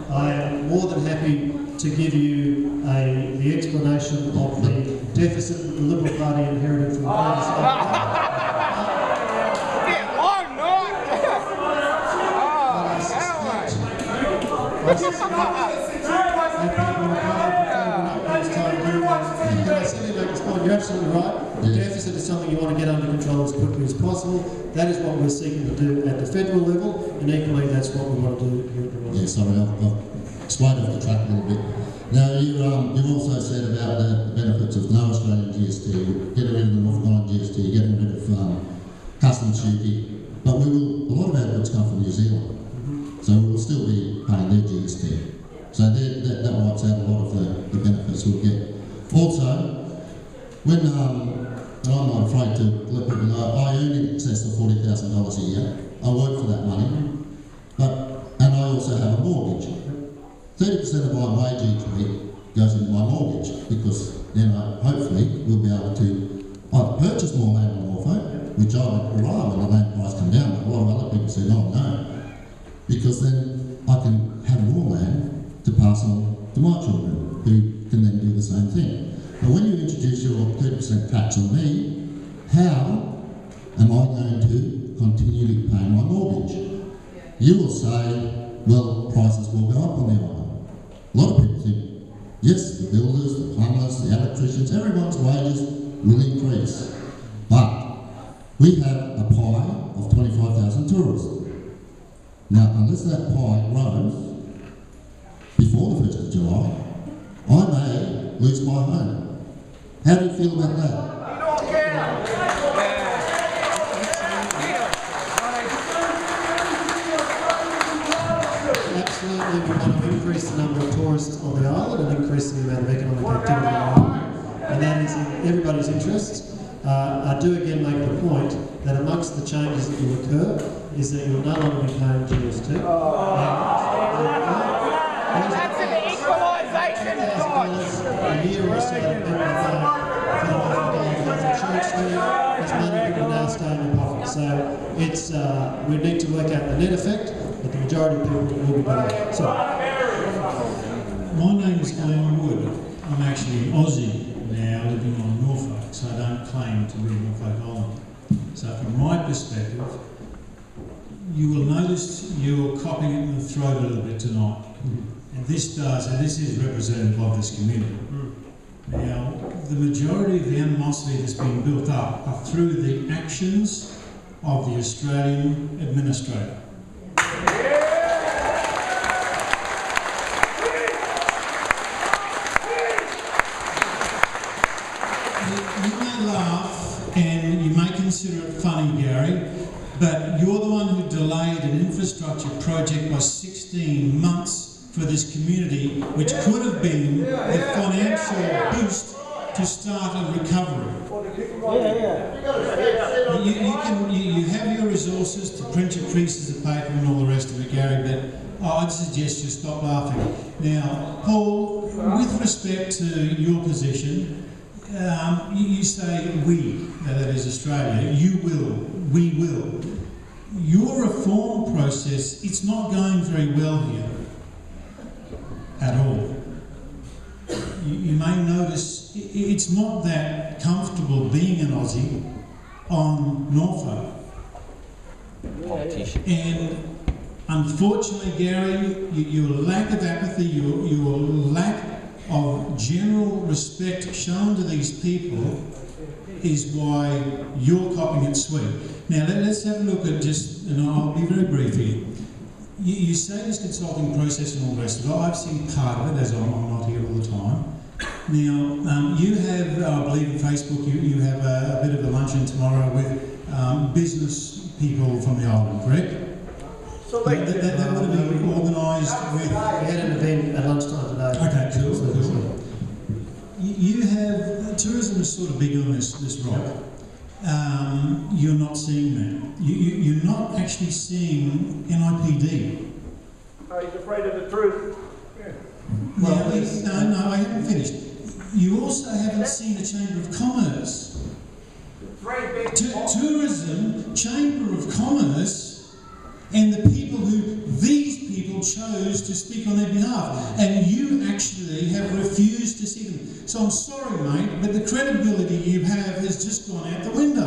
B: I am more than happy to give you the explanation of the deficit that the Liberal Party inherited from the previous government. You're absolutely right. The deficit is something you want to get under control as quickly as possible. That is what we're seeking to do at the federal level, and equally that's what we want to do here at the Royal.
O: Yeah, sorry, I've swayed off the track a little bit. Now, you've also said about the benefits of no Australian GST, getting rid of the Norfolk Island GST, getting rid of customs duty, but a lot of our goods come from New Zealand, so we will still be paying their GST. So that wipes out a lot of the benefits we'll get. Also, when and I'm not afraid to let people know, I earn in excess of $40,000 a year. I work for that money, and I also have a mortgage. 30% of my wage each week goes into my mortgage because then hopefully we'll be able to either purchase more land on Norfolk, which I would rather when the land price come down, but a lot of other people say no, because then I can have more land to pass on to my children, who can then do the same thing. But when you introduce your 30% tax on me, how am I going to continue to pay my mortgage? You will say, well, prices will go up on the island. A lot of people think, yes, the builders, the plumbers, the electricians, everyone's wages will increase. But we have a pie of 25,000 tourists. Now, unless that pie grows before the 1st of July, I may lose my home. How do you feel about that?
B: Absolutely, we want to increase the number of tourists on the island and increase the amount of economic activity on the island, and that is in everybody's interests. I do again make the point that amongst the changes that will occur is that you'll no longer be paying GST.
H: That's an equalisation cost.
B: A year or so that people are paying for the insurance scheme, there's money people now stay in their pocket. So it's we need to work out the net effect, but the majority of people will be paying. So,
N: my name is Glenn Wood. I'm actually Aussie now, living on Norfolk, so I don't claim to be Norfolk Island. So from my perspective, you will notice you're copying it in the throat a little bit tonight. And this is representative of this community. Now, the majority of the animosity that's been built up are through the actions of the Australian administrator. You may laugh and you may consider it funny, Gary, but you're the one who delayed an infrastructure project by 16 months for this community, which could have been the financial boost to start a recovery. You have your resources to print your pieces of paper and all the rest of it, Gary, but I'd suggest you stop laughing. Now, Paul, with respect to your position, you say we, that is Australia, you will, we will. Your reform process, it's not going very well here at all. You may notice it's not that comfortable being an Aussie on Norfolk. And unfortunately, Gary, your lack of apathy, your lack of general respect shown to these people is why you're copying it sweet. Now let's have a look at and I'll be very brief here. You say this consulting process and all the rest of it. I've seen part of it, as I'm not here all the time. Now, you have, I believe on Facebook, you have a bit of a luncheon tomorrow with business people from the island, correct? That would have been organised with...
B: We had an event at lunchtime today.
N: Okay, cool. You have... tourism is sort of big on this rock. You're not seeing that. You're not actually seeing NIPD.
F: Oh, he's afraid of the truth.
N: No, I haven't finished. You also haven't seen the Chamber of Commerce. Tourism, Chamber of Commerce, and the people who these people chose to speak on their behalf. And you actually have refused to see them. So I'm sorry, mate, but the credibility you have has just gone out the window.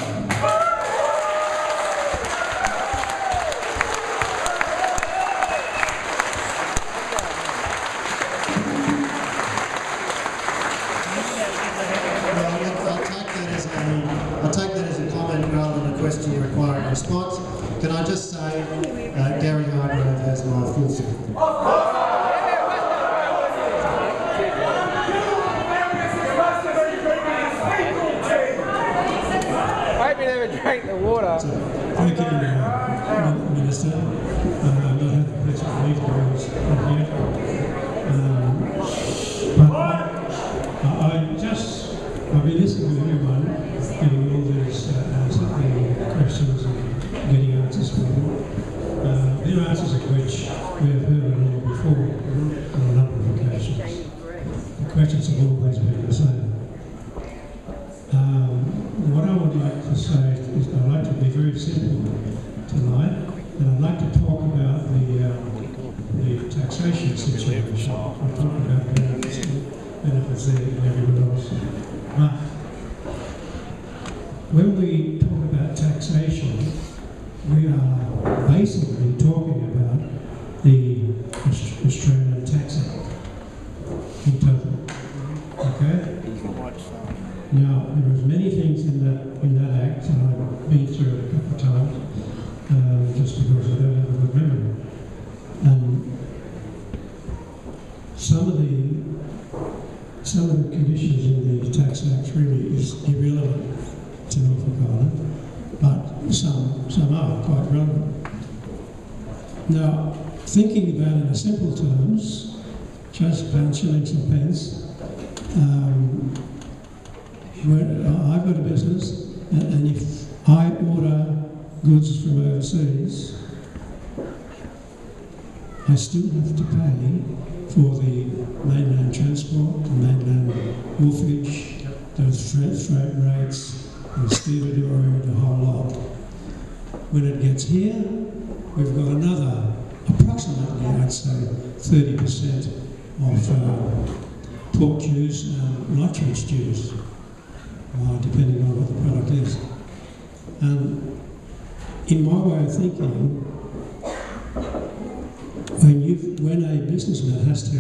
B: I'll take that as a comment rather than a question requiring a response. Can I just say, Gary Hargrove has my full support.
H: I hope you never drank the water.
P: Thank you, Minister. I have the pleasure to leave the rules here. I've been listening to everyone, getting all these questions and getting answers from them. Their answers of which we have heard all before on a number of occasions. The questions have always been the same. What I would like to say is I'd like to be very simple tonight, and I'd like to talk about the taxation situation. I'll talk about benefits there and everyone else. But when we talk about taxation, we are basically talking about the Australian Tax Act in total. Okay? Now, there was many things in that act, and I've been through it a couple of times, just because I don't have a good memory. Some of the conditions in the Tax Act really is irrelevant to Norfolk Island, but some are quite relevant. Now, thinking about it in simple terms, just pounds, shillings and pence, I've got a business, and if I order goods from overseas, I still have to pay for the mainland transport, the mainland wharfage, those freight rates, the stevedore, the whole lot. When it gets here, we've got another, approximately, I'd say, 30% of port dues and nitrate dues, depending on what the product is. And in my way of thinking, when a businessman has to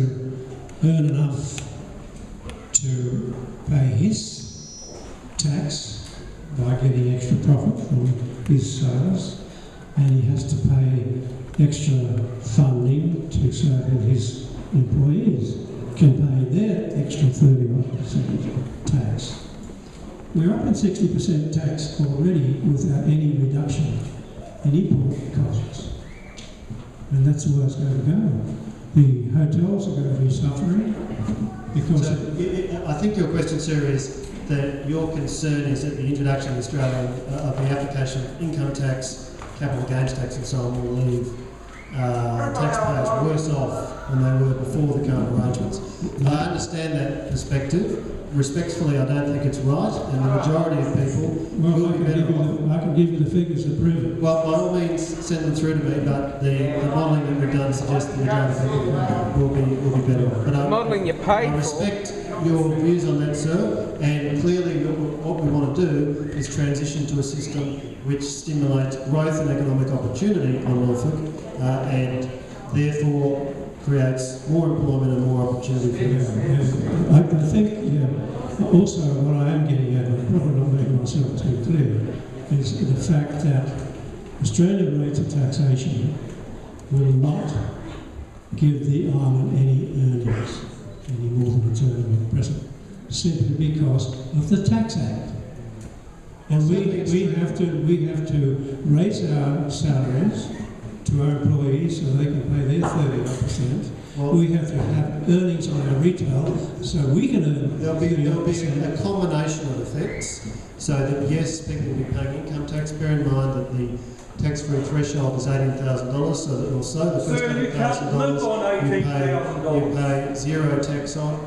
P: earn enough to pay his tax by getting extra profit from his sales, and he has to pay extra funding so that his employees can pay their extra 31% tax. We're up at 60% tax already without any reduction in import costs. And that's the way it's going to go. The hotels are going to be suffering because...
B: So, I think your question, sir, is that your concern is that the introduction in Australia of the application of income tax, capital gains tax and so on will leave taxpayers worse off than they were before the current arrangements. I understand that perspective. Respectfully, I don't think it's right, and the majority of people will be better off.
P: I can give you the figures that prove it.
B: Well, by all means, send them through to me, but the modelling that we've done suggests that the majority of people will be better off. But
H: modelling you paid
B: I respect your views on that, sir, and clearly what we want to do is transition to a system which stimulates growth and economic opportunity on Norfolk, and therefore creates more employment and more opportunity for everyone.
P: I think also what I am getting at, and I'm probably not making myself too clear, is the fact that Australian rates of taxation will not give the island any earnings, any more than it's earning at present, simply because of the Tax Act. And we have to raise our salaries to our employees so they can pay their 30%.
B: Well,
P: we have to have earnings on our retail so we can earn.
B: There'll be a combination of effects. So that yes, people will be paying income tax. Bear in mind that the tax-free threshold is $18,000, so that also the first $8,000 you pay zero tax on.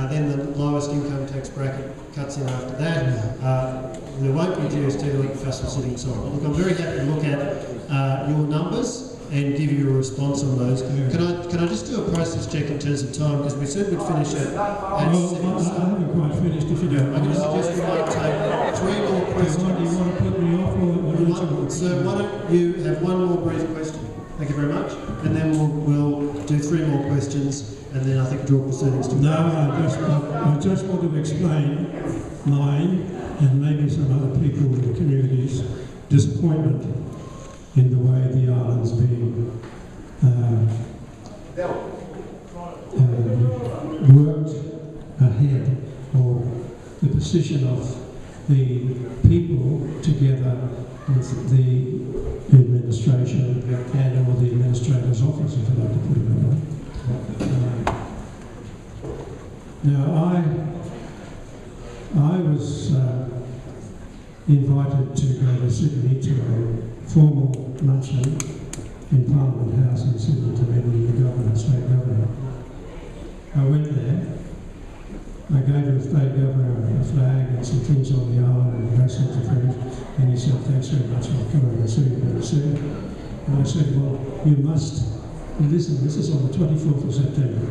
B: Then the lowest income tax bracket cuts in after that. There won't be GST, there won't be festival sitting so on. Look, I'm very happy to look at your numbers and give you a response on those. Can I just do a process check in terms of time, because we said we'd finish at
P: I haven't quite finished if you don't.
B: I'm going to suggest we might take 3 more questions.
P: Do you want to put me off or
B: So why don't you have one more brief question? Thank you very much. And then we'll do 3 more questions, and then I think draw proceedings to.
P: No, I just want to explain mine and maybe some other people in the community's disappointment in the way the island's being worked ahead, or the position of the people together with the administration and or the administrator's office, if you like to put it that way. Now, I was invited to go to Sydney to a formal luncheon in Parliament House in Sydney to meet the governor, state governor. I went there. I gave the state governor a flag and some things on the island and those sorts of things, and he said, "Thanks very much for coming and seeing me soon." And I said, "Well, you must listen. This is on the 24th of September.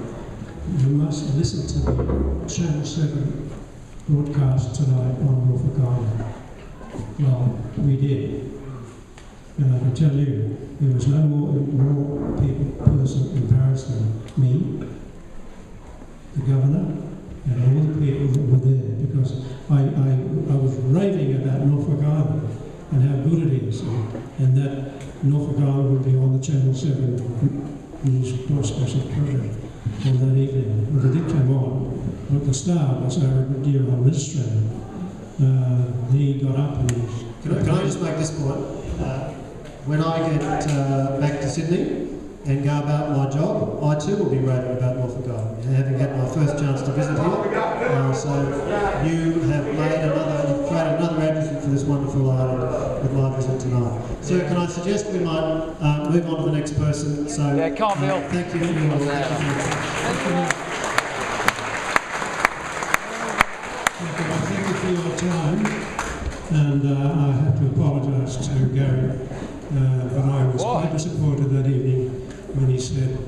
P: You must listen to the Channel 7 broadcast tonight on Norfolk Island." Well, we did. And I can tell you, there was no more person embarrassed than me, the governor, and all the people that were there, because I was raving about Norfolk Island and how good it is, and that Norfolk Island would be on the Channel 7 news special program on that evening. Well, they did come on, but the star was our dear administrator. He got up and
B: Can I just make this point? When I get back to Sydney and go about my job, I too will be raving about Norfolk Island, having had my first chance to visit here. So you have created another advocate for this wonderful island with my visit tonight. So can I suggest we might move on to the next person? So
H: thank you for your
B: thank
P: you for your time, and I have to apologise to Gary, but I was quite disappointed that evening when he said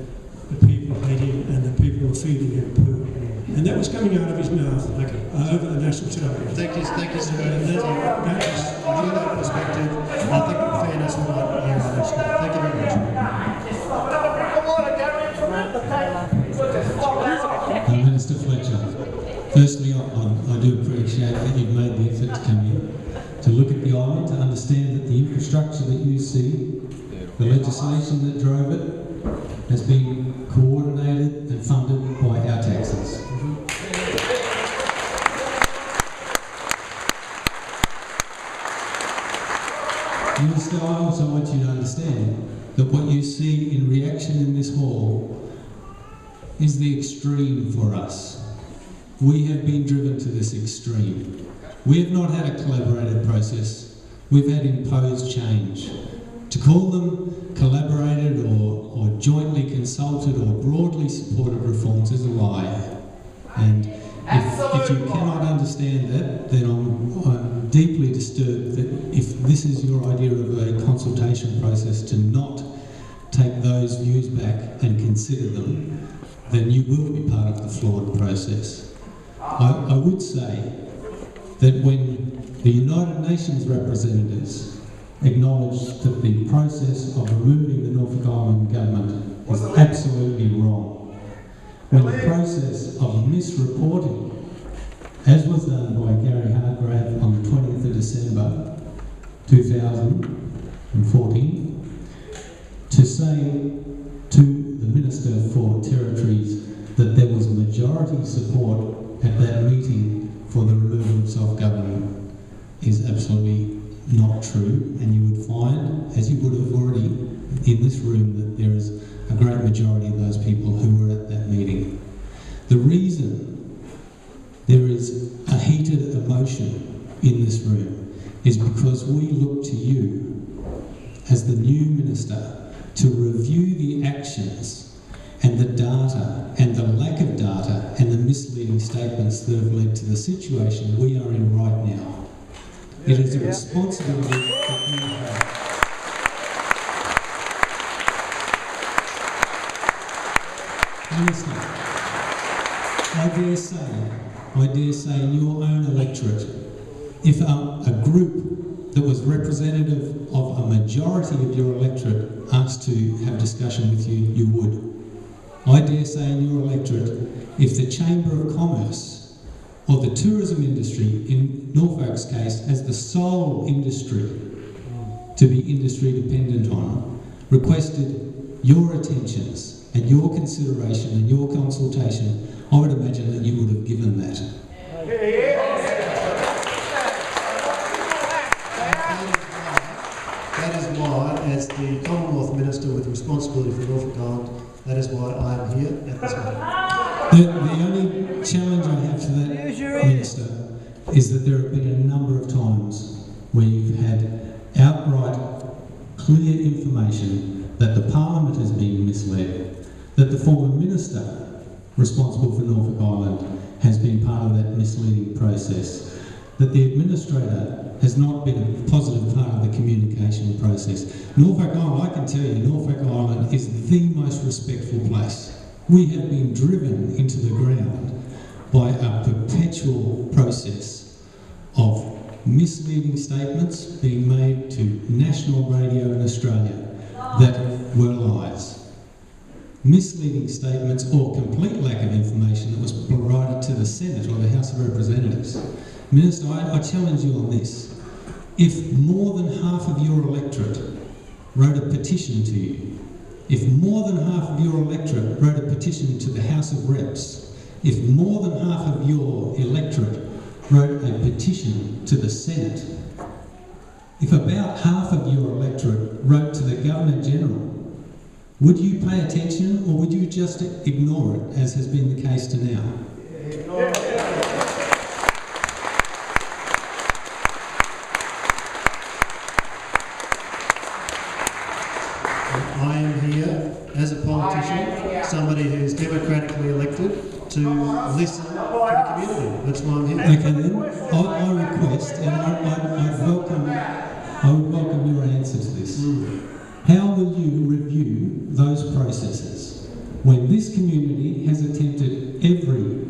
P: the people hate him and the people are feeding him poo. And that was coming out of his mouth over the national television.
B: Thank you, sir. That's from that perspective, I think in fairness we might hear on this. Thank you very much.
Q: Minister Fletcher, firstly I do appreciate that you've made the effort to come here, to look at the island, to understand that the infrastructure that you see, the legislation that drove it, has been coordinated and funded by our taxes. Minister, I also want you to understand that what you see in reaction in this hall is the extreme for us. We have been driven to this extreme. We have not had a collaborated process. We've had imposed change. To call them collaborated or jointly consulted or broadly supported reforms is a lie. And if you cannot understand that, then I'm deeply disturbed that if this is your idea of a consultation process, to not take those views back and consider them, then you will be part of the flawed process. I would say that when the United Nations representatives acknowledged that the process of removing the Norfolk Island government is absolutely wrong, when the process of misreporting, as was done by Gary Hargrave on the 20th of December 2014, to say to the Minister for Territories that there was majority support at that meeting for the removal of self-government is absolutely absolutely not true, and you would find, as you would have already in this room, that there is a great majority of those people who were at that meeting. The reason there is a heated emotion in this room is because we look to you as the new minister to review the actions and the data and the lack of data and the misleading statements that have led to the situation we are in right now. It is a responsibility that you have. Minister, I dare say in your own electorate, if a group that was representative of a majority of your electorate asked to have discussion with you, you would. I dare say in your electorate, if the Chamber of Commerce or the tourism industry, in Norfolk's case, as the sole industry to be industry dependent on, requested your attentions and your consideration and your consultation, I would imagine that you would have given that.
B: That is why, as the Commonwealth Minister with responsibility for Norfolk Island, that is why I am here at this meeting.
Q: The only challenge I have to that, Minister, is that there have been a number of times where you've had outright, clear information that the Parliament has been misled, that the former Minister responsible for Norfolk Island has been part of that misleading process, that the Administrator has not been a positive part of the communication process. Norfolk Island, I can tell you, Norfolk Island is the most respectful place. We have been driven into the ground by a perpetual process of misleading statements being made to national radio in Australia that were lies. Misleading statements or complete lack of information that was provided to the Senate or the House of Representatives. Minister, I challenge you on this. If more than half of your electorate wrote a petition to you, if more than half of your electorate wrote a petition to the House of Reps, if more than half of your electorate wrote a petition to the Senate, if about half of your electorate wrote to the Governor-General, would you pay attention or would you just ignore it, as has been the case to now?
B: I am here as a politician, somebody who is democratically elected, to listen to the community. That's why I'm here.
Q: Okay then, I request, and I would welcome your answer to this. How will you review those processes when this community has attempted every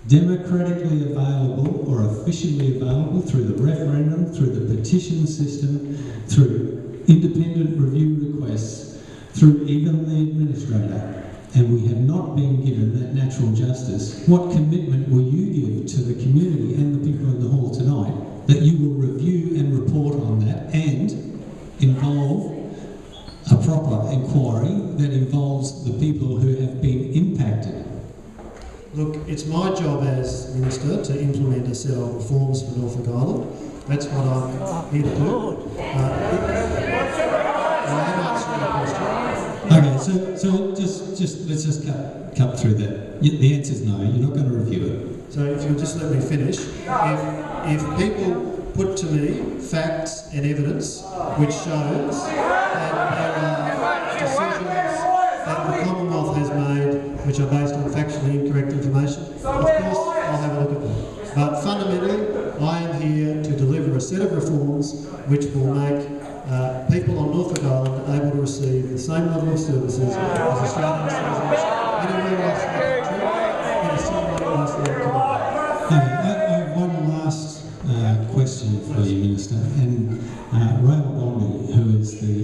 Q: democratically available or officially available through the referendum, through the petition system, through independent review requests, through even the Administrator, and we have not been given that natural justice? What commitment will you give to the community and the people in the hall tonight that you will review and report on that and involve a proper inquiry that involves the people who have been impacted?
B: Look, it's my job as Minister to implement a set of reforms for Norfolk Island. That's what I'm here to do.
Q: Okay, so just let's just cut through that. The answer is no, you're not going to review it.
B: So if you'll just let me finish. If people put to me facts and evidence which shows that there are decisions that the Commonwealth has made which are based on factually incorrect information, of course I'll have a look at them. But fundamentally, I am here to deliver a set of reforms which will make people on Norfolk Island able to receive the same level of services as Australian citizens anywhere else in the country, in a civilised community.
Q: I have one last question for you, Minister, and Ray Bondi, who is the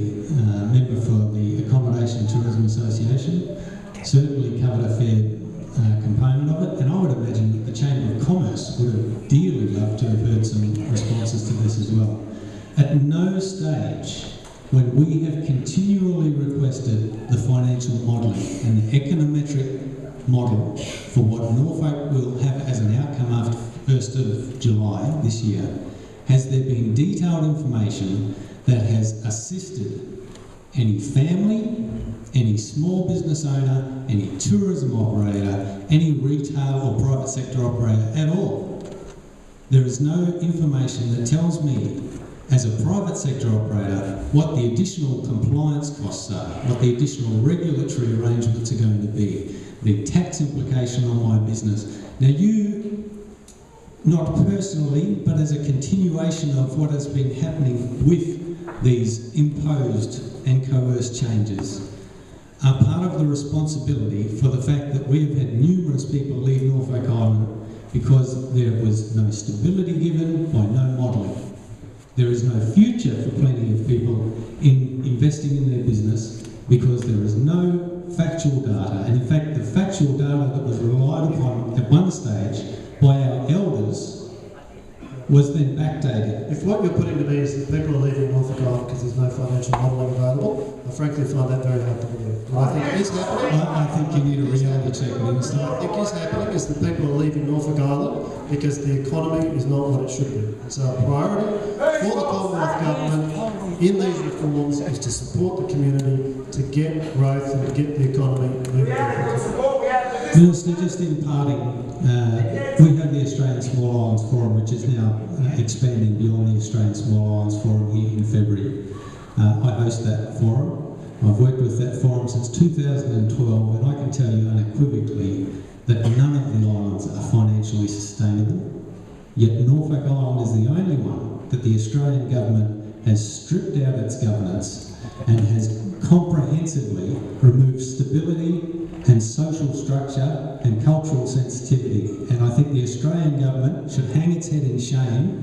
Q: member for the Accommodation Tourism Association, certainly covered a fair component of it, and I would imagine that the Chamber of Commerce would have dearly loved to have heard some responses to this as well. At no stage, when we have continually requested the financial modelling and the econometric model for what Norfolk will have as an outcome after 1st of July this year, has there been detailed information that has assisted any family, any small business owner, any tourism operator, any retail or private sector operator at all? There is no information that tells me, as a private sector operator, what the additional compliance costs are, what the additional regulatory arrangements are going to be, the tax implication on my business. Now you, not personally, but as a continuation of what has been happening with these imposed and coerced changes, are part of the responsibility for the fact that we have had numerous people leave Norfolk Island because there was no stability given by no modelling. There is no future for plenty of people in investing in their business because there is no factual data. And in fact, the factual data that was relied upon at one stage by our elders was then backdated.
B: If what you're putting to me is that people are leaving Norfolk Island because there's no financial modelling available, I frankly find that very hard to believe. What I think is happening...
Q: I think you need a reality check, Minister.
B: What I think is happening is that people are leaving Norfolk Island because the economy is not what it should be. And so a priority for the Commonwealth Government in these reforms is to support the community, to get growth and to get the economy moving.
Q: Minister, just in parting, we have the Australian Small Islands Forum, which is now expanding beyond the Australian Small Islands Forum here in February. I host that forum. I've worked with that forum since 2012, and I can tell you unequivocally that none of the islands are financially sustainable. Yet Norfolk Island is the only one that the Australian government has stripped out its governance and has comprehensively removed stability and social structure and cultural sensitivity. And I think the Australian government should hang its head in shame.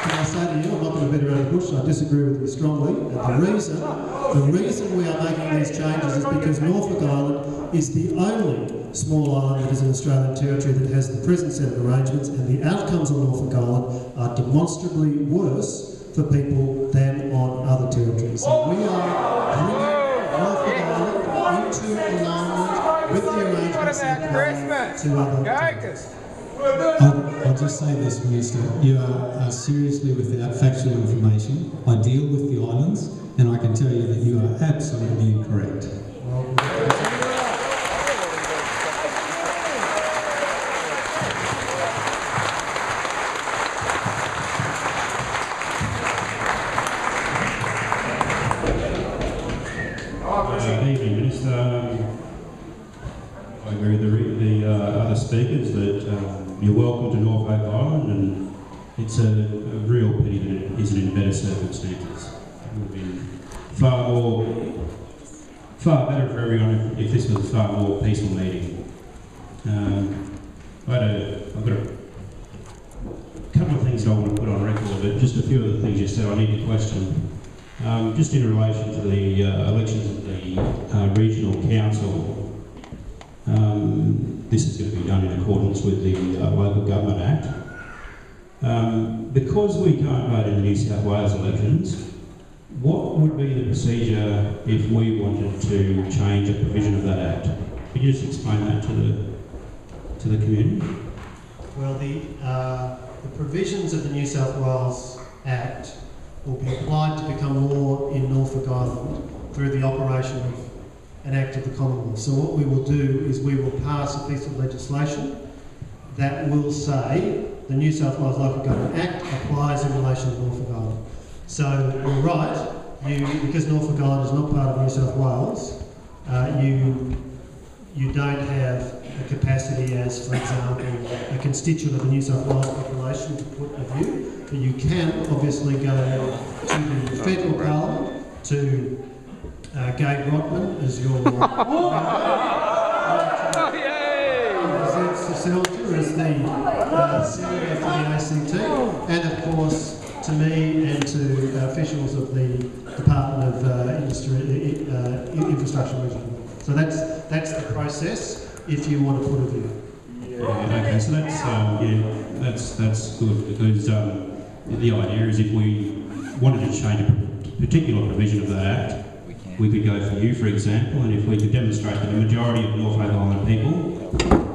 B: Can I say to you, I'm not going to beat around the bush, I disagree with you strongly. The reason we are making these changes is because Norfolk Island is the only small island that is an Australian territory that has the present set of arrangements, and the outcomes on Norfolk Island are demonstrably worse for people than on other territories. So we are bringing Norfolk Island into alignment with the arrangements that apply to other territories.
Q: I'll just say this, Minister. You are seriously without factual information. I deal with the islands, and I can tell you that you are absolutely incorrect.
R: Good evening, Minister. I agree with the other speakers that you're welcome to Norfolk Island, and it's a real pity that it isn't in better circumstances. It would have been far better for everyone if this was a far more peaceful meeting. I've got a couple of things that I want to put on record, but just a few of the things you said I need to question. Just in relation to the elections of the regional council, this is going to be done in accordance with the Local Government Act. Because we can't vote in the New South Wales elections, what would be the procedure if we wanted to change a provision of that Act? Could you just explain that to the community?
B: Well, the provisions of the New South Wales Act will be applied to become law in Norfolk Island through the operation of an Act of the Commonwealth. So what we will do is we will pass a piece of legislation that will say the New South Wales Local Government Act applies in relation to Norfolk Island. So you're right, because Norfolk Island is not part of New South Wales, you don't have a capacity as, for example, a constituent of the New South Wales population to put a view, but you can obviously go to the federal parliament, to Gabe Rotman as your represents herself as the senator for the ACT, and of course to me and to officials of the Department of Infrastructure and Regional. So that's the process if you want to put a view.
R: Yeah, okay, so that's good, because the idea is if we wanted to change a particular provision of that Act, We could go for you, for example, and if we could demonstrate that the majority of Norfolk Island people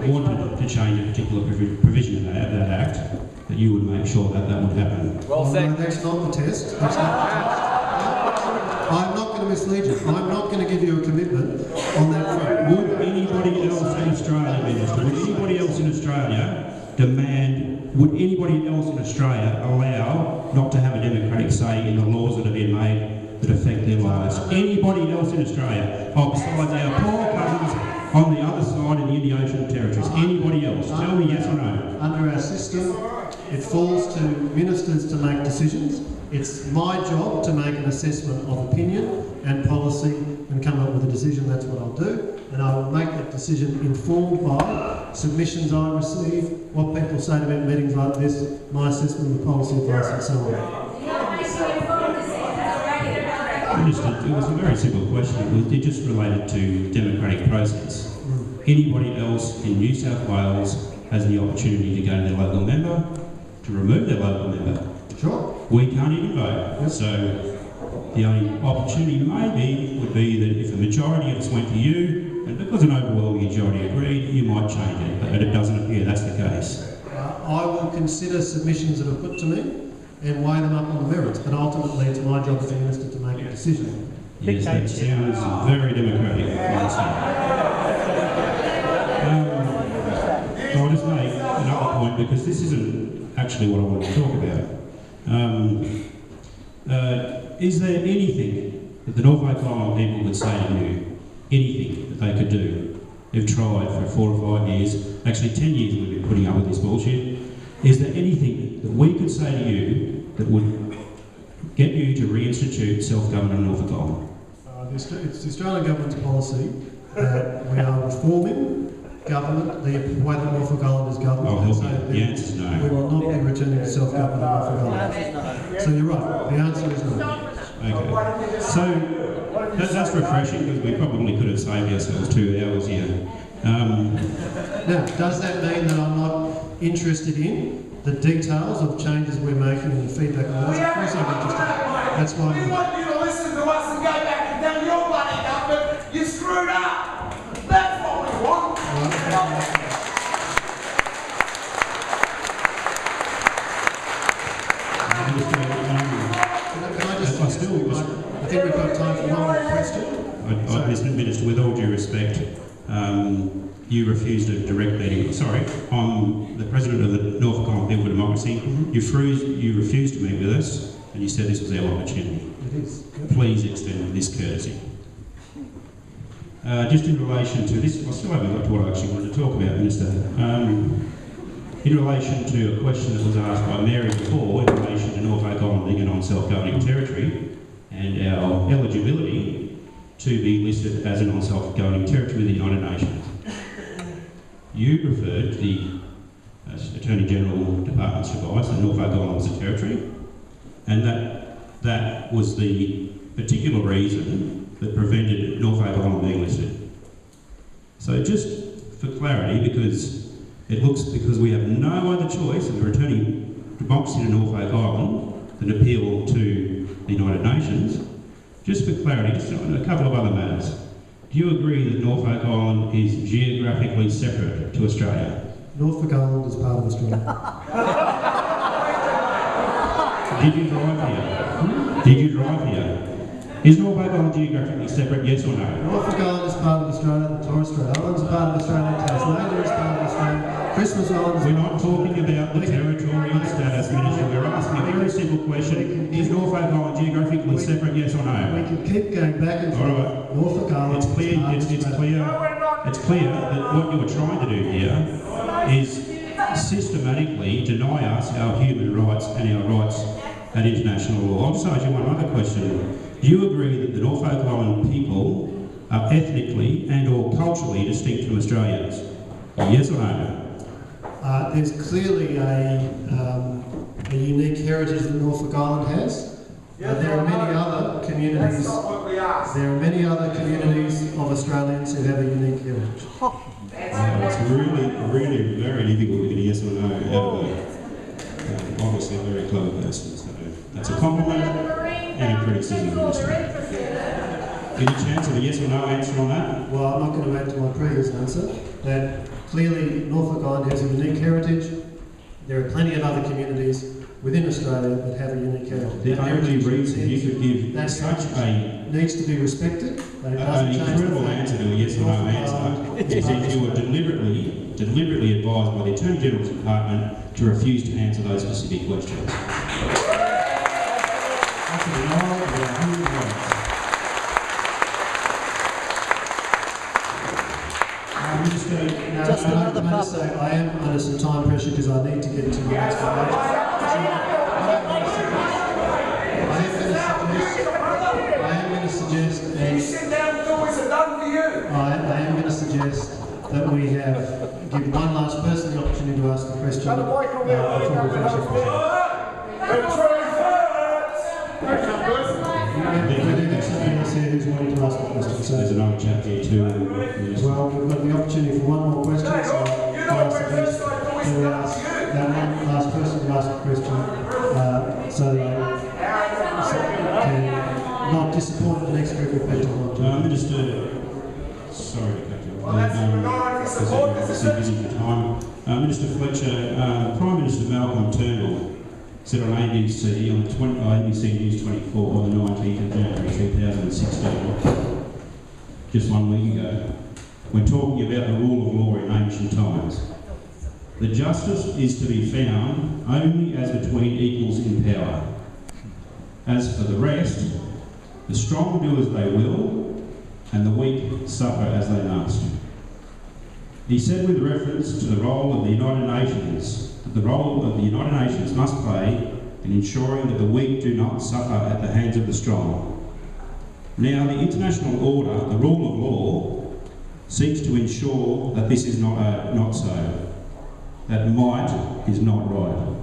R: wanted to change a particular provision of that Act, that you would make sure that that would happen.
B: Well said. No, that's not the test. That's not the test. I'm not going to mislead you. I'm not going to give you a commitment on that front.
R: Would anybody else in Australia, Minister, would anybody else in Australia would anybody else in Australia allow not to have a democratic say in the laws that are being made that affect their lives? Anybody else in Australia, besides our poor cousins on the other side in the Indian Ocean territories? Anybody else? Tell me yes or no.
B: Under our system, it falls to ministers to make decisions. It's my job to make an assessment of opinion and policy and come up with a decision. That's what I'll do. And I will make that decision informed by submissions I receive, what people say to me at meetings like this, my assessment of the policy advice and so on.
R: Minister, it was a very simple question. It just related to democratic process. Anybody else in New South Wales has the opportunity to go to their local member, to remove their local member.
B: Sure.
R: We can't even vote. Yep. So the only opportunity maybe would be that if a majority of us went to you, and because an overwhelming majority agreed, you might change it. But it doesn't appear that's the case.
B: I will consider submissions that are put to me and weigh them up on the merits, but ultimately it's my job as a minister to make a decision.
R: Yes, that sounds very democratic. I'll just make another point, because this isn't actually what I want to talk about. Is there anything that the Norfolk Island people would say to you, anything that they could do? They've tried for 4 or 5 years, actually 10 years we've been putting up with this bullshit. Is there anything that we could say to you that would get you to reinstitute self-government in Norfolk Island?
B: It's the Australian government's policy that we are reforming government, the way that Norfolk Island is governed.
R: I'll help you. The answer is no.
B: We will not be returning to self-government in Norfolk Island. So you're right, the answer is no.
R: Okay. So that's refreshing, because we probably could have saved ourselves 2 hours here.
B: Now, does that mean that I'm not interested in the details of changes we're making and the feedback on those? Of course I'm interested. That's why
D: we want you to listen to us and go back and tell your bloody government you screwed up. That's what we want.
B: I think we've got time for one more question.
R: Mr. Minister, with all due respect, you refused a direct meeting. Sorry, I'm the President of the Norfolk Island Democracy. You refused to meet with us, and you said this was our opportunity.
B: It is. Yep.
R: Please extend this courtesy. Just in relation to this, I still haven't got to what I actually wanted to talk about, Minister. In relation to a question that was asked by Mary before, in relation to Norfolk Island being a non-self-governing territory and our eligibility to be listed as a non-self-governing territory with the United Nations. You referred to the Attorney General Department's advice that Norfolk Island was a territory, and that was the particular reason that prevented Norfolk Island being listed. So just for clarity, because we have no other choice of returning democracy to Norfolk Island than appeal to the United Nations, just for clarity, just on a couple of other matters. Do you agree that Norfolk Island is geographically separate to Australia?
B: Norfolk Island is part of Australia.
R: Did you drive here? Did you drive here? Is Norfolk Island geographically separate, yes or no?
B: Norfolk Island is part of Australia, the Torres Strait Islands are part of Australia, Tasmania is part of Australia, Christmas Island.
R: We're not talking about the territorial status, Minister. We're asking a very simple question. Is Norfolk Island geographically separate, yes or no?
B: We can keep going back and forth.
R: All right.
B: Norfolk Island.
R: It's clear that what you are trying to do here is systematically deny us our human rights and our rights at international law. I'll just ask you one other question. Do you agree that the Norfolk Island people are ethnically and or culturally distinct from Australians? Yes or no?
B: There's clearly a unique heritage that Norfolk Island has. There are many other communities. There are many other communities of Australians who have a unique heritage.
R: It's really very difficult to get a yes or no out of obviously a very clever person. So that's a compliment and a criticism. Any chance of a yes or no answer on that?
B: Well, I'm not going to add to my previous answer that clearly Norfolk Island has a unique heritage. There are plenty of other communities within Australia that have a unique heritage.
R: The only reason you could give
B: that
R: such a
B: needs to be respected, but it
R: an
B: doesn't change
R: incredible
B: the fact
R: answer to a yes or no answer is if you were deliberately advised by the Attorney General's Department to refuse to answer those specific questions. That's a denial of our human rights.
B: Just another puzzle. I am under some time pressure because I need to get to the next one. I am going to suggest that we give one last person the opportunity to ask a question before we finish the question. Who's wanting to ask a question? So
R: there's another chap here too.
B: Well, we've got the opportunity for one more question, so I suggest that we ask that one last person to ask a question so they can not disappoint the next group of people.
R: Minister, sorry to cut you off. Because you're busy for time. Minister Fletcher, Prime Minister Malcolm Turnbull said on ABC, ABC News 24 on the 19th of January 2016, just 1 week ago, when talking about the rule of law in ancient times. The justice is to be found only as between equals in power. As for the rest, the strong do as they will, and the weak suffer as they must. He said with reference to the role of the United Nations, that the role of the United Nations must play in ensuring that the weak do not suffer at the hands of the strong. Now, the international order, the rule of law, seeks to ensure that this is not so, that might is not right.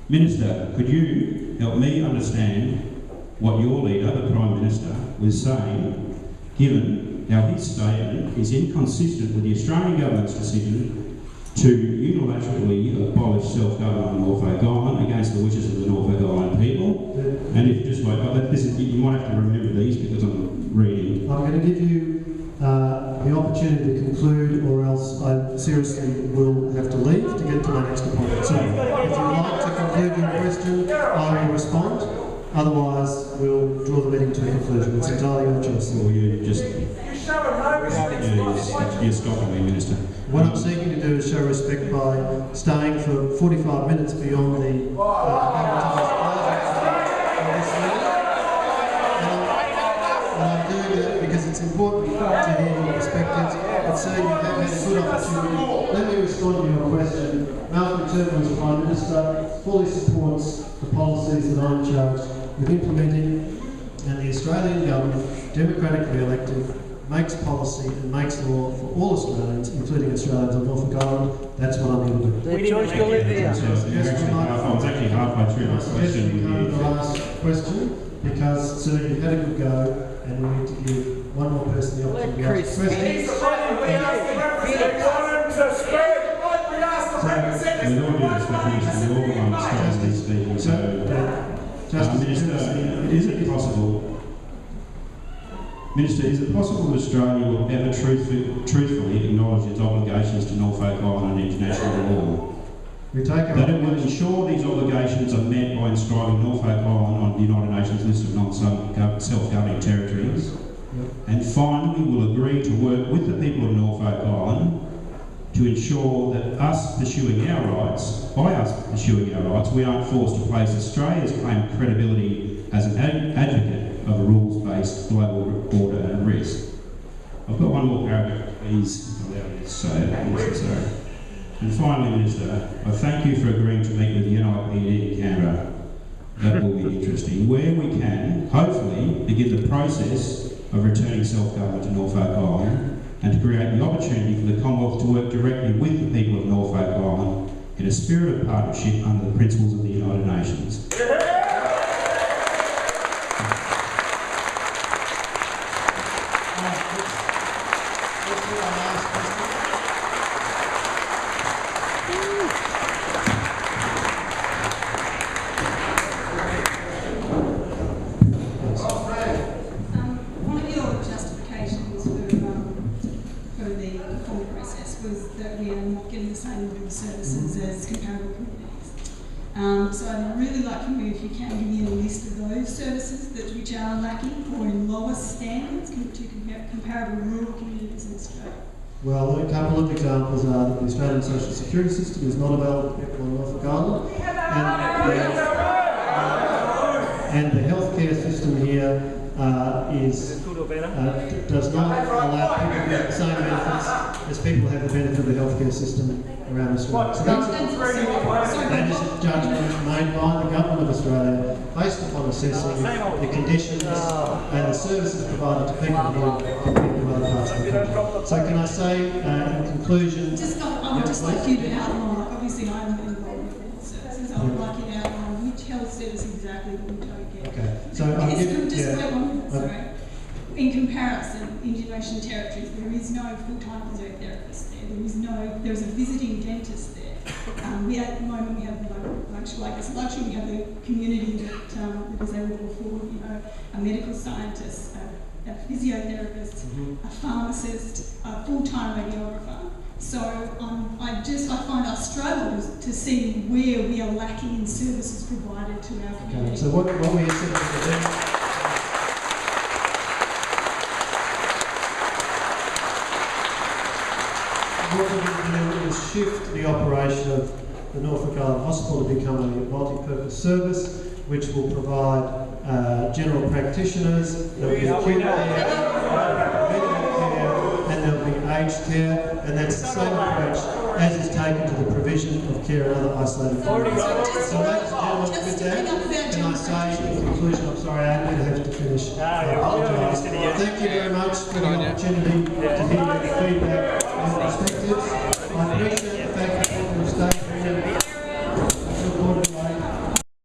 R: Minister, could you help me understand what your leader, the Prime Minister, was saying, given how his statement is inconsistent with the Australian Government's decision to unilaterally abolish self-government on Norfolk Island against the wishes of the Norfolk Island people? And if just like, you might have to remember these because I'm reading.
B: I'm going to give you the opportunity to conclude, or else I seriously will have to leave to get to my next appointment. So, if you'd like to conclude your question, I will respond. Otherwise, we'll draw the meeting to a conclusion. It's entirely your choice.
R: Or you just... You're stopping me, Minister.
B: What I'm seeking to do is show respect by staying for 45 minutes beyond the and I'm doing that because it's important to hear your perspectives. But sir, you have had a good opportunity. Let me respond to your question. Malcolm Turnbull, as Prime Minister, fully supports the policies that I'm charged with implementing, and the Australian Government, democratically elected, makes policy and makes law for all Australians, including Australians on Norfolk Island. That's what I'm here to do.
R: Their choice to live there. I was actually halfway through my question.
B: The last question, because sir, you had a good go, and we need to give one more person the opportunity to ask a question.
R: With all due respect, Minister, you're the one that's supposed to be speaking, so Minister, is it possible? Minister, is it possible that Australia will ever truthfully acknowledge its obligations to Norfolk Island and international law? That it will ensure these obligations are met by inscribing Norfolk Island on the United Nations list of non-self-governing territories? Yep. And finally, will agree to work with the people of Norfolk Island to ensure that us pursuing our rights, we aren't forced to place Australia's claimed credibility as an advocate of a rules-based global order and risk. I've got one more paragraph, please allow me to say it, if necessary. And finally, Minister, I thank you for agreeing to meet with the NIPD in Canberra. That will be interesting. Where we can, hopefully, begin the process of returning self-government to Norfolk Island and to create the opportunity for the Commonwealth to work directly with the people of Norfolk Island in a spirit of partnership under the principles of the United Nations.
E: One of the getting the same level of services as comparable communities. So I'd really like from you if you can give me a list of those services which are lacking or in lower standards to comparable rural communities in Australia.
B: Well, a couple of examples are that the Australian social security system is not available to people on Norfolk Island, and the healthcare system here does not allow people to get the same benefits as people who have the benefit of the healthcare system around Australia. So that is a judgment made by the Government of Australia based upon assessing the conditions and the services provided to people in other parts of the country. So can I say, in conclusion...
E: I would just like you to outline, like obviously I'm involved with health services, I would like you to outline which health service exactly we don't get.
B: Okay, so
E: in comparison, Indian Ocean territories, there is no full-time physiotherapist there. There is a visiting dentist there. At the moment we have the luxury. We have the community that is able to afford, a medical scientist, a physiotherapist, a pharmacist, a full-time radiographer. So I find I struggle to see where we are lacking in services provided to our community.
B: Okay, so what we are what we're going to do is shift the operation of the Norfolk Island Hospital to become a multi-purpose service, which will provide general practitioners, there'll be acute care, medical care, and there'll be aged care, and that's the same approach as is taken to the provision of care in other isolated communities. So ladies and gentlemen, with that, can I say in conclusion, I'm sorry, I'm going to have to finish. I apologise. Thank you very much for the opportunity to hear